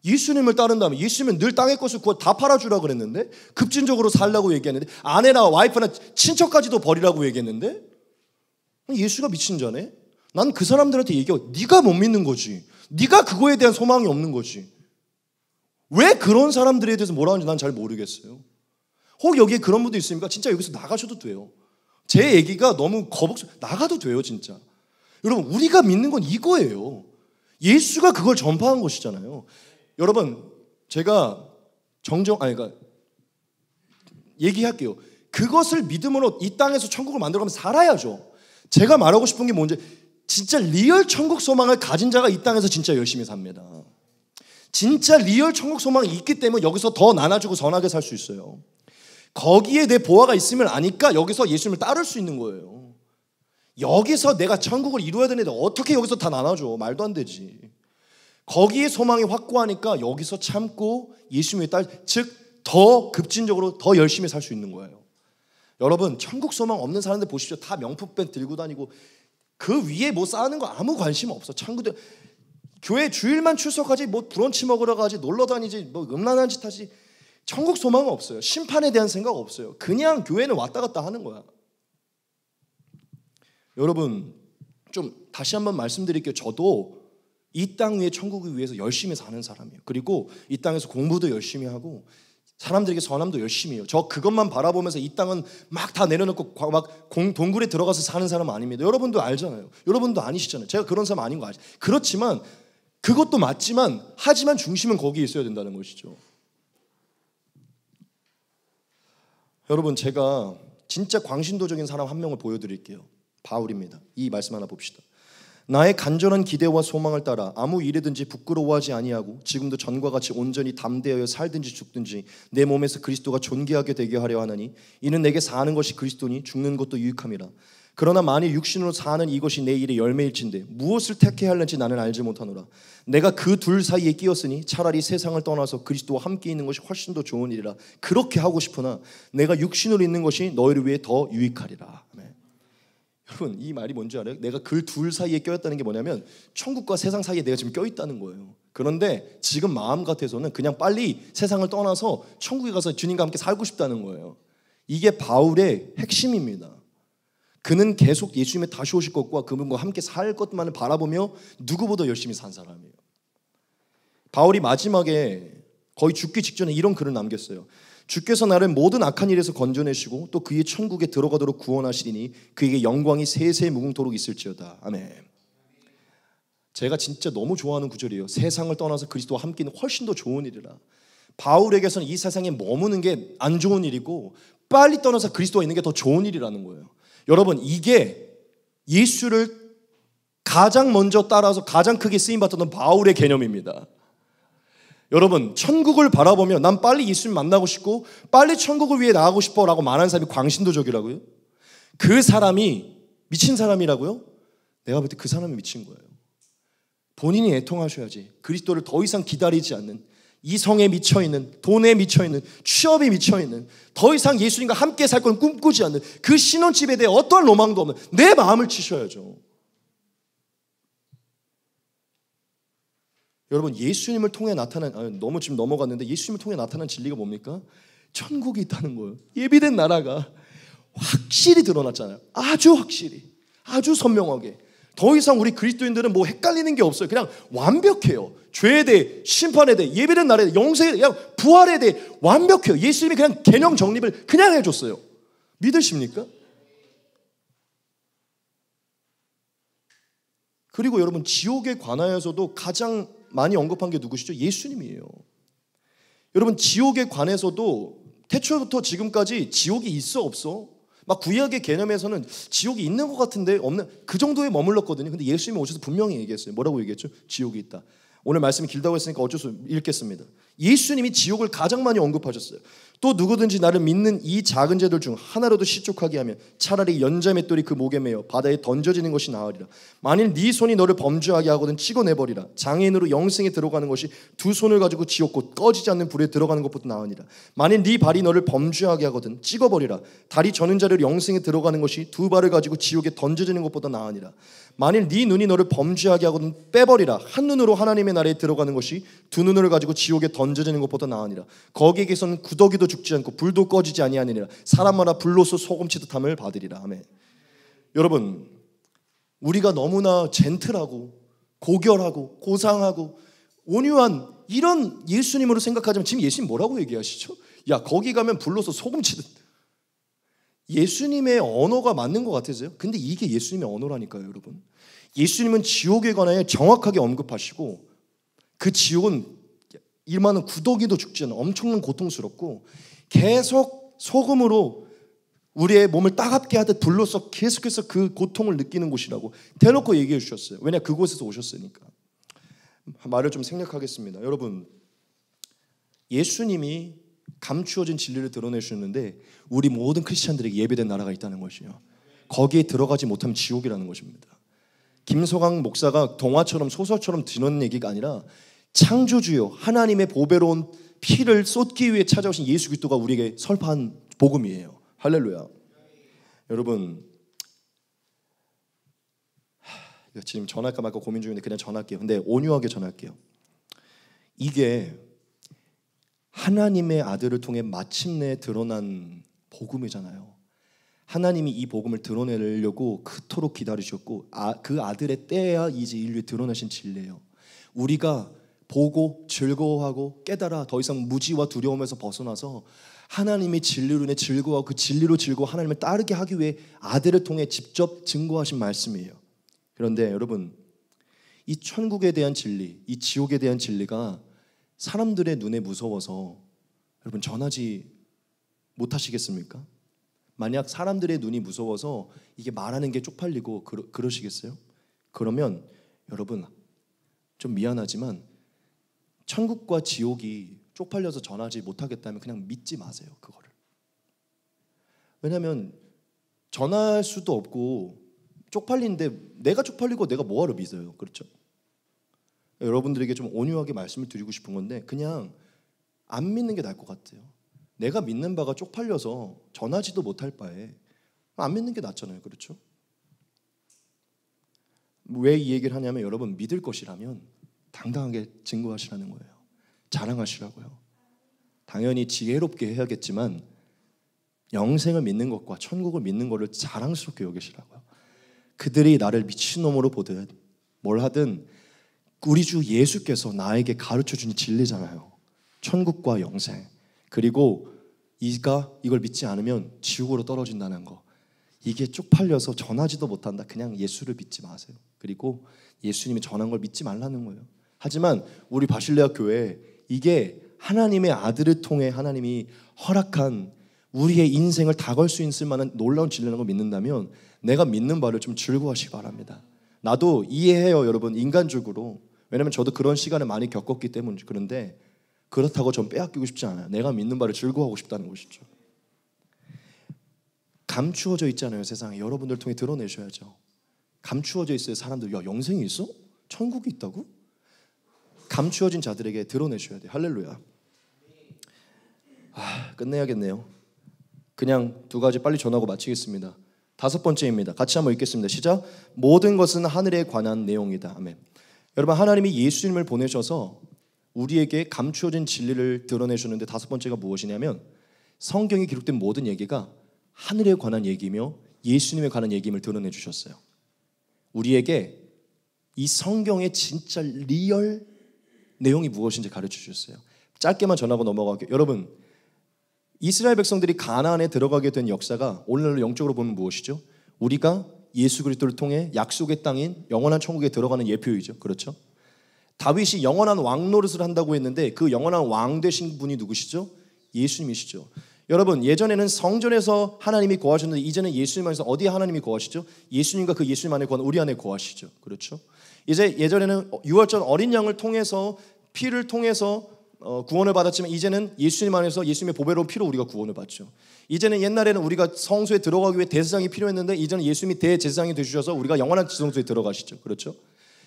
예수님을 따른다면 예수님은 늘 땅의 것을 그거 다 팔아주라 그랬는데, 급진적으로 살라고 얘기했는데, 아내나 와이프나 친척까지도 버리라고 얘기했는데, 예수가 미친 자네? 난 그 사람들한테 얘기하고, 네가 못 믿는 거지. 네가 그거에 대한 소망이 없는 거지. 왜 그런 사람들에 대해서 뭐라 하는지 난 잘 모르겠어요. 혹 여기에 그런 분도 있습니까? 진짜 여기서 나가셔도 돼요. 제 얘기가 너무 나가도 돼요, 진짜. 여러분, 우리가 믿는 건 이거예요. 예수가 그걸 전파한 것이잖아요. 여러분, 제가 그러니까 얘기할게요. 그것을 믿음으로 이 땅에서 천국을 만들어가면서 살아야죠. 제가 말하고 싶은 게 뭔지, 진짜 리얼 천국 소망을 가진 자가 이 땅에서 진짜 열심히 삽니다. 진짜 리얼 천국 소망이 있기 때문에 여기서 더 나눠주고 선하게 살 수 있어요. 거기에 내 보화가 있음을 아니까 여기서 예수님을 따를 수 있는 거예요. 여기서 내가 천국을 이루어야 되는데 어떻게 여기서 다 나눠줘? 말도 안 되지. 거기에 소망이 확고하니까 여기서 참고 예수님의 딸, 즉 더 급진적으로 더 열심히 살 수 있는 거예요. 여러분, 천국 소망 없는 사람들 보십시오. 다 명품백 들고 다니고 그 위에 뭐 쌓는 거 아무 관심 없어. 천국들 교회 주일만 출석하지, 뭐 브런치 먹으러 가지, 놀러 다니지, 뭐 음란한 짓 하지. 천국 소망은 없어요. 심판에 대한 생각 없어요. 그냥 교회는 왔다 갔다 하는 거야. 여러분, 좀 다시 한번 말씀드릴게요. 저도 이 땅 위에 천국을 위해서 열심히 사는 사람이에요. 그리고 이 땅에서 공부도 열심히 하고 사람들에게 선함도 열심히 해요. 저 그것만 바라보면서 이 땅은 막 다 내려놓고 막 동굴에 들어가서 사는 사람 아닙니다. 여러분도 알잖아요. 여러분도 아니시잖아요. 제가 그런 사람 아닌 거 아시죠? 그렇지만 그것도 맞지만, 하지만 중심은 거기에 있어야 된다는 것이죠. 여러분, 제가 진짜 광신도적인 사람 한 명을 보여드릴게요. 바울입니다. 이 말씀 하나 봅시다. 나의 간절한 기대와 소망을 따라 아무 일에든지 부끄러워하지 아니하고 지금도 전과 같이 온전히 담대하여 살든지 죽든지 내 몸에서 그리스도가 존귀하게 되게 하려 하나니 이는 내게 사는 것이 그리스도니 죽는 것도 유익함이라. 그러나 만일 육신으로 사는 이것이 내 일의 열매일진데 무엇을 택해야 할는지 나는 알지 못하노라. 내가 그 둘 사이에 끼었으니 차라리 세상을 떠나서 그리스도와 함께 있는 것이 훨씬 더 좋은 일이라. 그렇게 하고 싶으나 내가 육신으로 있는 것이 너희를 위해 더 유익하리라. 아멘. 여러분, 이 말이 뭔지 알아요? 내가 그 둘 사이에 껴있다는 게 뭐냐면 천국과 세상 사이에 내가 지금 껴있다는 거예요. 그런데 지금 마음 같아서는 그냥 빨리 세상을 떠나서 천국에 가서 주님과 함께 살고 싶다는 거예요. 이게 바울의 핵심입니다. 그는 계속 예수님의 다시 오실 것과 그분과 함께 살 것만을 바라보며 누구보다 열심히 산 사람이에요. 바울이 마지막에 거의 죽기 직전에 이런 글을 남겼어요. 주께서 나를 모든 악한 일에서 건져내시고 또 그의 천국에 들어가도록 구원하시리니 그에게 영광이 세세 무궁토록 있을지어다. 아멘. 제가 진짜 너무 좋아하는 구절이에요. 세상을 떠나서 그리스도와 함께 있는 훨씬 더 좋은 일이라. 바울에게서는 이 세상에 머무는 게 안 좋은 일이고 빨리 떠나서 그리스도와 있는 게 더 좋은 일이라는 거예요. 여러분, 이게 예수를 가장 먼저 따라서 가장 크게 쓰임받았던 바울의 개념입니다. 여러분, 천국을 바라보며 난 빨리 예수님 만나고 싶고 빨리 천국을 위해 나가고 싶어 라고 말하는 사람이 광신도적이라고요? 그 사람이 미친 사람이라고요? 내가 볼 때 그 사람이 미친 거예요. 본인이 애통하셔야지. 그리스도를 더 이상 기다리지 않는, 이성에 미쳐있는, 돈에 미쳐있는, 취업에 미쳐있는, 더 이상 예수님과 함께 살 걸 꿈꾸지 않는 그 신혼집에 대해 어떠한 로망도 없는 내 마음을 치셔야죠. 여러분, 예수님을 통해 나타난, 너무 지금 넘어갔는데 예수님을 통해 나타난 진리가 뭡니까? 천국이 있다는 거예요. 예비된 나라가 확실히 드러났잖아요. 아주 확실히, 아주 선명하게. 더 이상 우리 그리스도인들은 뭐 헷갈리는 게 없어요. 그냥 완벽해요. 죄에 대해, 심판에 대해, 예비된 날에 대해, 영생에 대해, 그냥 부활에 대해 완벽해요. 예수님이 그냥 개념 정립을 그냥 해줬어요. 믿으십니까? 그리고 여러분, 지옥에 관하여서도 가장 많이 언급한 게 누구시죠? 예수님이에요. 여러분, 지옥에 관해서도 태초부터 지금까지 지옥이 있어 없어? 막 구약의 개념에서는 지옥이 있는 것 같은데 없는, 그 정도에 머물렀거든요. 근데 예수님이 오셔서 분명히 얘기했어요. 뭐라고 얘기했죠? 지옥이 있다. 오늘 말씀이 길다고 했으니까 어쩔 수 없이 읽겠습니다. 예수님이 지옥을 가장 많이 언급하셨어요. 또 누구든지 나를 믿는 이 작은 자들 중 하나라도 실족하게 하면 차라리 연자맷돌이 그 목에 매어 바다에 던져지는 것이 나으리라. 만일 네 손이 너를 범죄하게 하거든 찍어내버리라. 장애인으로 영생에 들어가는 것이 두 손을 가지고 지옥 곧 꺼지지 않는 불에 들어가는 것보다 나으니라. 만일 네 발이 너를 범죄하게 하거든 찍어버리라. 다리 저는 자를 영생에 들어가는 것이 두 발을 가지고 지옥에 던져지는 것보다 나으니라. 만일 네 눈이 너를 범죄하게 하거든 빼버리라. 한 눈으로 하나님의 나라에 들어가는 것이 두 눈을 가지고 지옥에 던져지는 것보다 나으니라. 거기에게서는 구더기도 죽지 않고 불도 꺼지지 아니하니라. 사람마다 불로서 소금치듯 함을 받으리라. 아멘. 여러분, 우리가 너무나 젠틀하고 고결하고 고상하고 온유한 이런 예수님으로 생각하지만 지금 예수님 뭐라고 얘기하시죠? 야, 거기 가면 불로서 소금치듯. 예수님의 언어가 맞는 것 같으세요? 근데 이게 예수님의 언어라니까요, 여러분. 예수님은 지옥에 관하여 정확하게 언급하시고, 그 지옥은 일만한 구더기도 죽지 않아 엄청난 고통스럽고 계속 소금으로 우리의 몸을 따갑게 하듯 불로서 계속해서 그 고통을 느끼는 곳이라고 대놓고 얘기해 주셨어요. 왜냐, 그곳에서 오셨으니까. 말을 좀 생략하겠습니다. 여러분, 예수님이 감추어진 진리를 드러내주셨는데 우리 모든 크리스찬들에게 예배된 나라가 있다는 것이요. 거기에 들어가지 못하면 지옥이라는 것입니다. 김소강 목사가 동화처럼 소설처럼 드는 얘기가 아니라 창조주요 하나님의 보배로운 피를 쏟기 위해 찾아오신 예수 그리스도가 우리에게 설파한 복음이에요. 할렐루야. 여러분, 지금 전할까 말까 고민 중인데 그냥 전할게요. 근데 온유하게 전할게요. 이게 하나님의 아들을 통해 마침내 드러난 복음이잖아요. 하나님이 이 복음을 드러내려고 그토록 기다리셨고 그 아들의 때야 이제 인류에 드러나신 진리예요. 우리가 보고 즐거워하고 깨달아 더 이상 무지와 두려움에서 벗어나서 하나님의 진리로 인해 즐거워하고 그 진리로 즐거워 하나님을 따르게 하기 위해 아들을 통해 직접 증거하신 말씀이에요. 그런데 여러분, 이 천국에 대한 진리, 이 지옥에 대한 진리가 사람들의 눈에 무서워서 여러분 전하지 못하시겠습니까? 만약 사람들의 눈이 무서워서 이게 말하는 게 쪽팔리고 그러시겠어요? 그러면 여러분 좀 미안하지만 천국과 지옥이 쪽팔려서 전하지 못하겠다면 그냥 믿지 마세요, 그거를. 왜냐하면 전할 수도 없고 쪽팔리는데 내가 쪽팔리고 내가 뭐하러 믿어요, 그렇죠? 여러분들에게 좀 온유하게 말씀을 드리고 싶은 건데 그냥 안 믿는 게 나을 것 같아요. 내가 믿는 바가 쪽팔려서 전하지도 못할 바에 안 믿는 게 낫잖아요, 그렇죠? 왜 이 얘기를 하냐면 여러분, 믿을 것이라면 당당하게 증거하시라는 거예요. 자랑하시라고요. 당연히 지혜롭게 해야겠지만 영생을 믿는 것과 천국을 믿는 것을 자랑스럽게 여기시라고요. 그들이 나를 미친놈으로 보든 뭘 하든 우리 주 예수께서 나에게 가르쳐준 진리잖아요. 천국과 영생. 그리고 이걸 믿지 않으면 지옥으로 떨어진다는 거. 이게 쪽팔려서 전하지도 못한다. 그냥 예수를 믿지 마세요. 그리고 예수님이 전한 걸 믿지 말라는 거예요. 하지만 우리 바실레아 교회 이게 하나님의 아들을 통해 하나님이 허락한 우리의 인생을 다 걸 수 있을 만한 놀라운 진리라는 걸 믿는다면 내가 믿는 바를 좀 즐거워하시기 바랍니다. 나도 이해해요, 여러분. 인간적으로. 왜냐하면 저도 그런 시간을 많이 겪었기 때문에. 그런데 그렇다고 전 빼앗기고 싶지 않아요. 내가 믿는 바를 즐거워하고 싶다는 것이죠. 감추어져 있잖아요, 세상에. 여러분들 통해 드러내셔야죠. 감추어져 있어요, 사람들. 야, 영생이 있어? 천국이 있다고? 감추어진 자들에게 드러내셔야 돼요. 할렐루야. 끝내야겠네요. 그냥 두 가지 빨리 전하고 마치겠습니다. 5번째입니다. 같이 한번 읽겠습니다. 시작. 모든 것은 하늘에 관한 내용이다. 아멘. 여러분, 하나님이 예수님을 보내셔서 우리에게 감추어진 진리를 드러내주는데 5번째가 무엇이냐면 성경에 기록된 모든 얘기가 하늘에 관한 얘기며 예수님에 관한 얘기임을 드러내 주셨어요. 우리에게 이 성경의 진짜 리얼 내용이 무엇인지 가르쳐 주셨어요. 짧게만 전하고 넘어갈게요. 여러분, 이스라엘 백성들이 가나안에 들어가게 된 역사가 오늘날로 영적으로 보면 무엇이죠? 우리가 예수 그리스도를 통해 약속의 땅인 영원한 천국에 들어가는 예표이죠. 그렇죠? 다윗이 영원한 왕 노릇을 한다고 했는데 그 영원한 왕 되신 분이 누구시죠? 예수님이시죠. 여러분, 예전에는 성전에서 하나님이 거하셨는데 이제는 예수님 안에서 어디에 하나님이 거하시죠? 예수님과 그 예수님 안에 거하는 우리 안에 거하시죠. 그렇죠? 이제 예전에는 유월절 어린 양을 통해서 피를 통해서 구원을 받았지만 이제는 예수님 안에서 예수님의 보배로운 피로 우리가 구원을 받죠. 이제는 옛날에는 우리가 성소에 들어가기 위해 대제사장이 필요했는데 이제는 예수님이 대제사장이 되주셔서 우리가 영원한 성소에 들어가시죠. 그렇죠?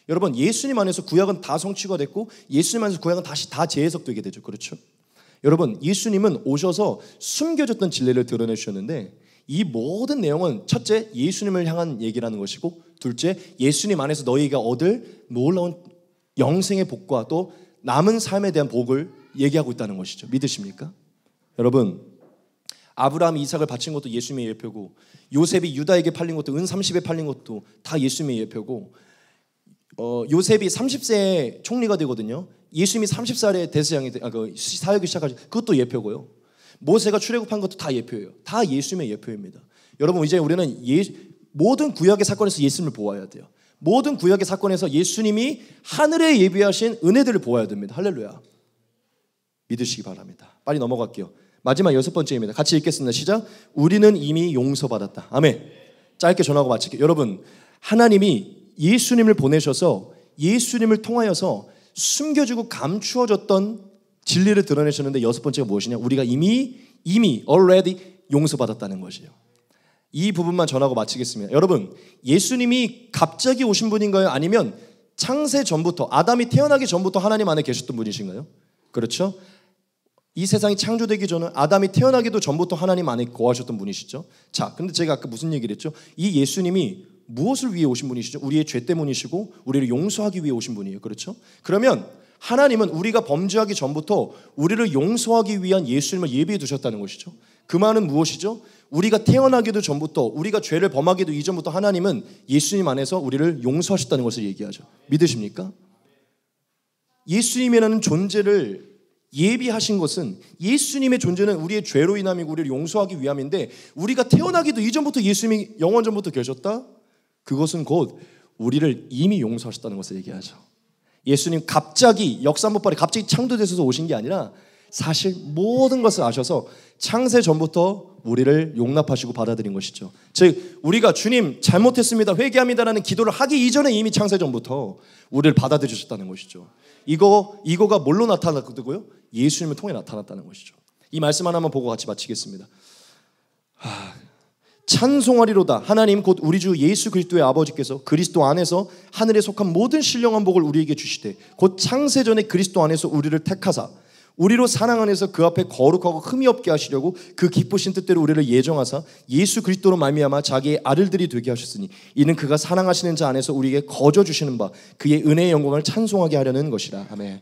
여러분, 예수님 안에서 구약은 다 성취가 됐고 예수님 안에서 구약은 다시 다 재해석되게 되죠. 그렇죠? 여러분, 예수님은 오셔서 숨겨졌던 진리를 드러내주셨는데 이 모든 내용은 첫째, 예수님을 향한 얘기라는 것이고 둘째, 예수님 안에서 너희가 얻을 놀라운 영생의 복과 또 남은 삶에 대한 복을 얘기하고 있다는 것이죠. 믿으십니까? 여러분, 아브라함이 이삭을 바친 것도 예수님의 예표고 요셉이 유다에게 팔린 것도 은 30에 팔린 것도 다 예수님의 예표고 요셉이 30세에 총리가 되거든요. 예수님이 30살에 대제사장이 사역을 시작하죠. 그것도 예표고요. 모세가 출애굽한 것도 다 예표예요. 다 예수님의 예표입니다. 여러분, 이제 우리는 모든 구약의 사건에서 예수님을 보아야 돼요. 모든 구약의 사건에서 예수님이 하늘에 예비하신 은혜들을 보아야 됩니다. 할렐루야. 믿으시기 바랍니다. 빨리 넘어갈게요. 마지막 6번째입니다. 같이 읽겠습니다. 시작. 우리는 이미 용서받았다. 아멘. 짧게 전하고 마칠게요. 여러분, 하나님이 예수님을 보내셔서 예수님을 통하여서 숨겨지고 감추어졌던 진리를 드러내셨는데 6번째가 무엇이냐? 우리가 이미 already 용서받았다는 것이에요. 이 부분만 전하고 마치겠습니다. 여러분, 예수님이 갑자기 오신 분인가요? 아니면 창세 전부터, 아담이 태어나기 전부터 하나님 안에 계셨던 분이신가요? 그렇죠? 이 세상이 창조되기 전에 아담이 태어나기도 전부터 하나님 안에 거하셨던 분이시죠. 자, 근데 제가 아까 무슨 얘기를 했죠? 이 예수님이 무엇을 위해 오신 분이시죠? 우리의 죄 때문이시고 우리를 용서하기 위해 오신 분이에요. 그렇죠? 그러면 하나님은 우리가 범죄하기 전부터 우리를 용서하기 위한 예수님을 예비해 두셨다는 것이죠. 그 말은 무엇이죠? 우리가 태어나기도 전부터, 우리가 죄를 범하기도 이전부터 하나님은 예수님 안에서 우리를 용서하셨다는 것을 얘기하죠. 믿으십니까? 예수님이라는 존재를 예비하신 것은, 예수님의 존재는 우리의 죄로 인함이고 우리를 용서하기 위함인데, 우리가 태어나기도 이전부터 예수님이 영원 전부터 계셨다? 그것은 곧 우리를 이미 용서하셨다는 것을 얘기하죠. 예수님 갑자기 역사 한복판에 갑자기 창조되셔서 오신 게 아니라 사실 모든 것을 아셔서 창세 전부터 우리를 용납하시고 받아들인 것이죠. 즉, 우리가 주님 잘못했습니다, 회개합니다라는 기도를 하기 이전에 이미 창세 전부터 우리를 받아들이셨다는 것이죠. 이거가 뭘로 나타났고요? 예수님을 통해 나타났다는 것이죠. 이 말씀 하나만 보고 같이 마치겠습니다. 찬송하리로다. 하나님 곧 우리 주 예수 그리스도의 아버지께서 그리스도 안에서 하늘에 속한 모든 신령한 복을 우리에게 주시되 곧 창세전에 그리스도 안에서 우리를 택하사 우리로 사랑 안에서 그 앞에 거룩하고 흠이 없게 하시려고 그 기쁘신 뜻대로 우리를 예정하사 예수 그리스도로 말미암아 자기의 아들들이 되게 하셨으니 이는 그가 사랑하시는 자 안에서 우리에게 거저 주시는 바 그의 은혜의 영광을 찬송하게 하려는 것이라. 아멘.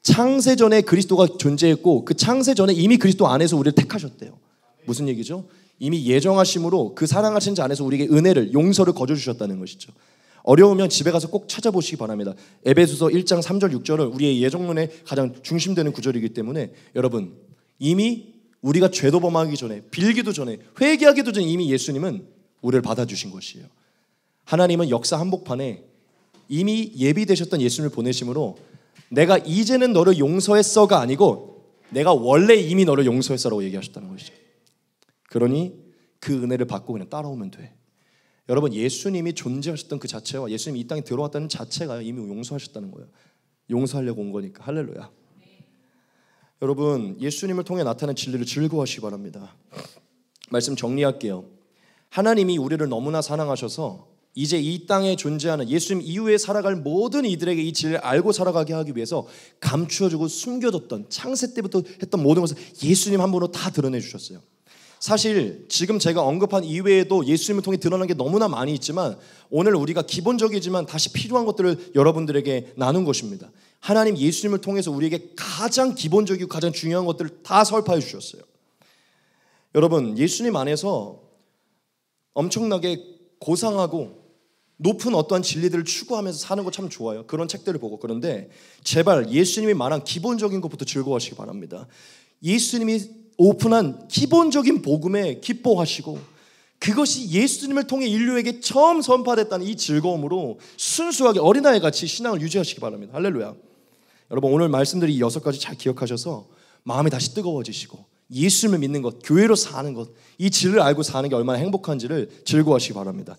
창세전에 그리스도가 존재했고 그 창세전에 이미 그리스도 안에서 우리를 택하셨대요. 무슨 얘기죠? 이미 예정하심으로 그 사랑하신 자 안에서 우리에게 은혜를, 용서를 거저 주셨다는 것이죠. 어려우면 집에 가서 꼭 찾아보시기 바랍니다. 에베소서 1장 3절 6절은 우리의 예정론의 가장 중심되는 구절이기 때문에 여러분, 이미 우리가 죄도 범하기 전에, 빌기도 전에, 회개하기도 전에 이미 예수님은 우리를 받아주신 것이에요. 하나님은 역사 한복판에 이미 예비되셨던 예수님을 보내심으로 내가 이제는 너를 용서했어가 아니고 내가 원래 이미 너를 용서했어라고 얘기하셨다는 것이죠. 그러니 그 은혜를 받고 그냥 따라오면 돼. 여러분, 예수님이 존재하셨던 그 자체와 예수님이 이 땅에 들어왔다는 자체가 이미 용서하셨다는 거예요. 용서하려고 온 거니까. 할렐루야. 여러분, 예수님을 통해 나타난 진리를 즐거워하시기 바랍니다. 말씀 정리할게요. 하나님이 우리를 너무나 사랑하셔서 이제 이 땅에 존재하는 예수님 이후에 살아갈 모든 이들에게 이 진리를 알고 살아가게 하기 위해서 감추어주고 숨겨뒀던 창세 때부터 했던 모든 것을 예수님 한 분으로 다 드러내 주셨어요. 사실 지금 제가 언급한 이외에도 예수님을 통해 드러난 게 너무나 많이 있지만 오늘 우리가 기본적이지만 다시 필요한 것들을 여러분들에게 나눈 것입니다. 하나님 예수님을 통해서 우리에게 가장 기본적이고 가장 중요한 것들을 다 설파해 주셨어요. 여러분, 예수님 안에서 엄청나게 고상하고 높은 어떠한 진리들을 추구하면서 사는 거 참 좋아요. 그런 책들을 보고. 그런데 제발 예수님이 말한 기본적인 것부터 즐거워하시기 바랍니다. 예수님이 오픈한 기본적인 복음에 기뻐하시고 그것이 예수님을 통해 인류에게 처음 선포됐다는 이 즐거움으로 순수하게 어린아이같이 신앙을 유지하시기 바랍니다. 할렐루야. 여러분, 오늘 말씀들이 이 6가지 잘 기억하셔서 마음이 다시 뜨거워지시고 예수님을 믿는 것, 교회로 사는 것, 이 진리를 알고 사는 게 얼마나 행복한지를 즐거워하시기 바랍니다.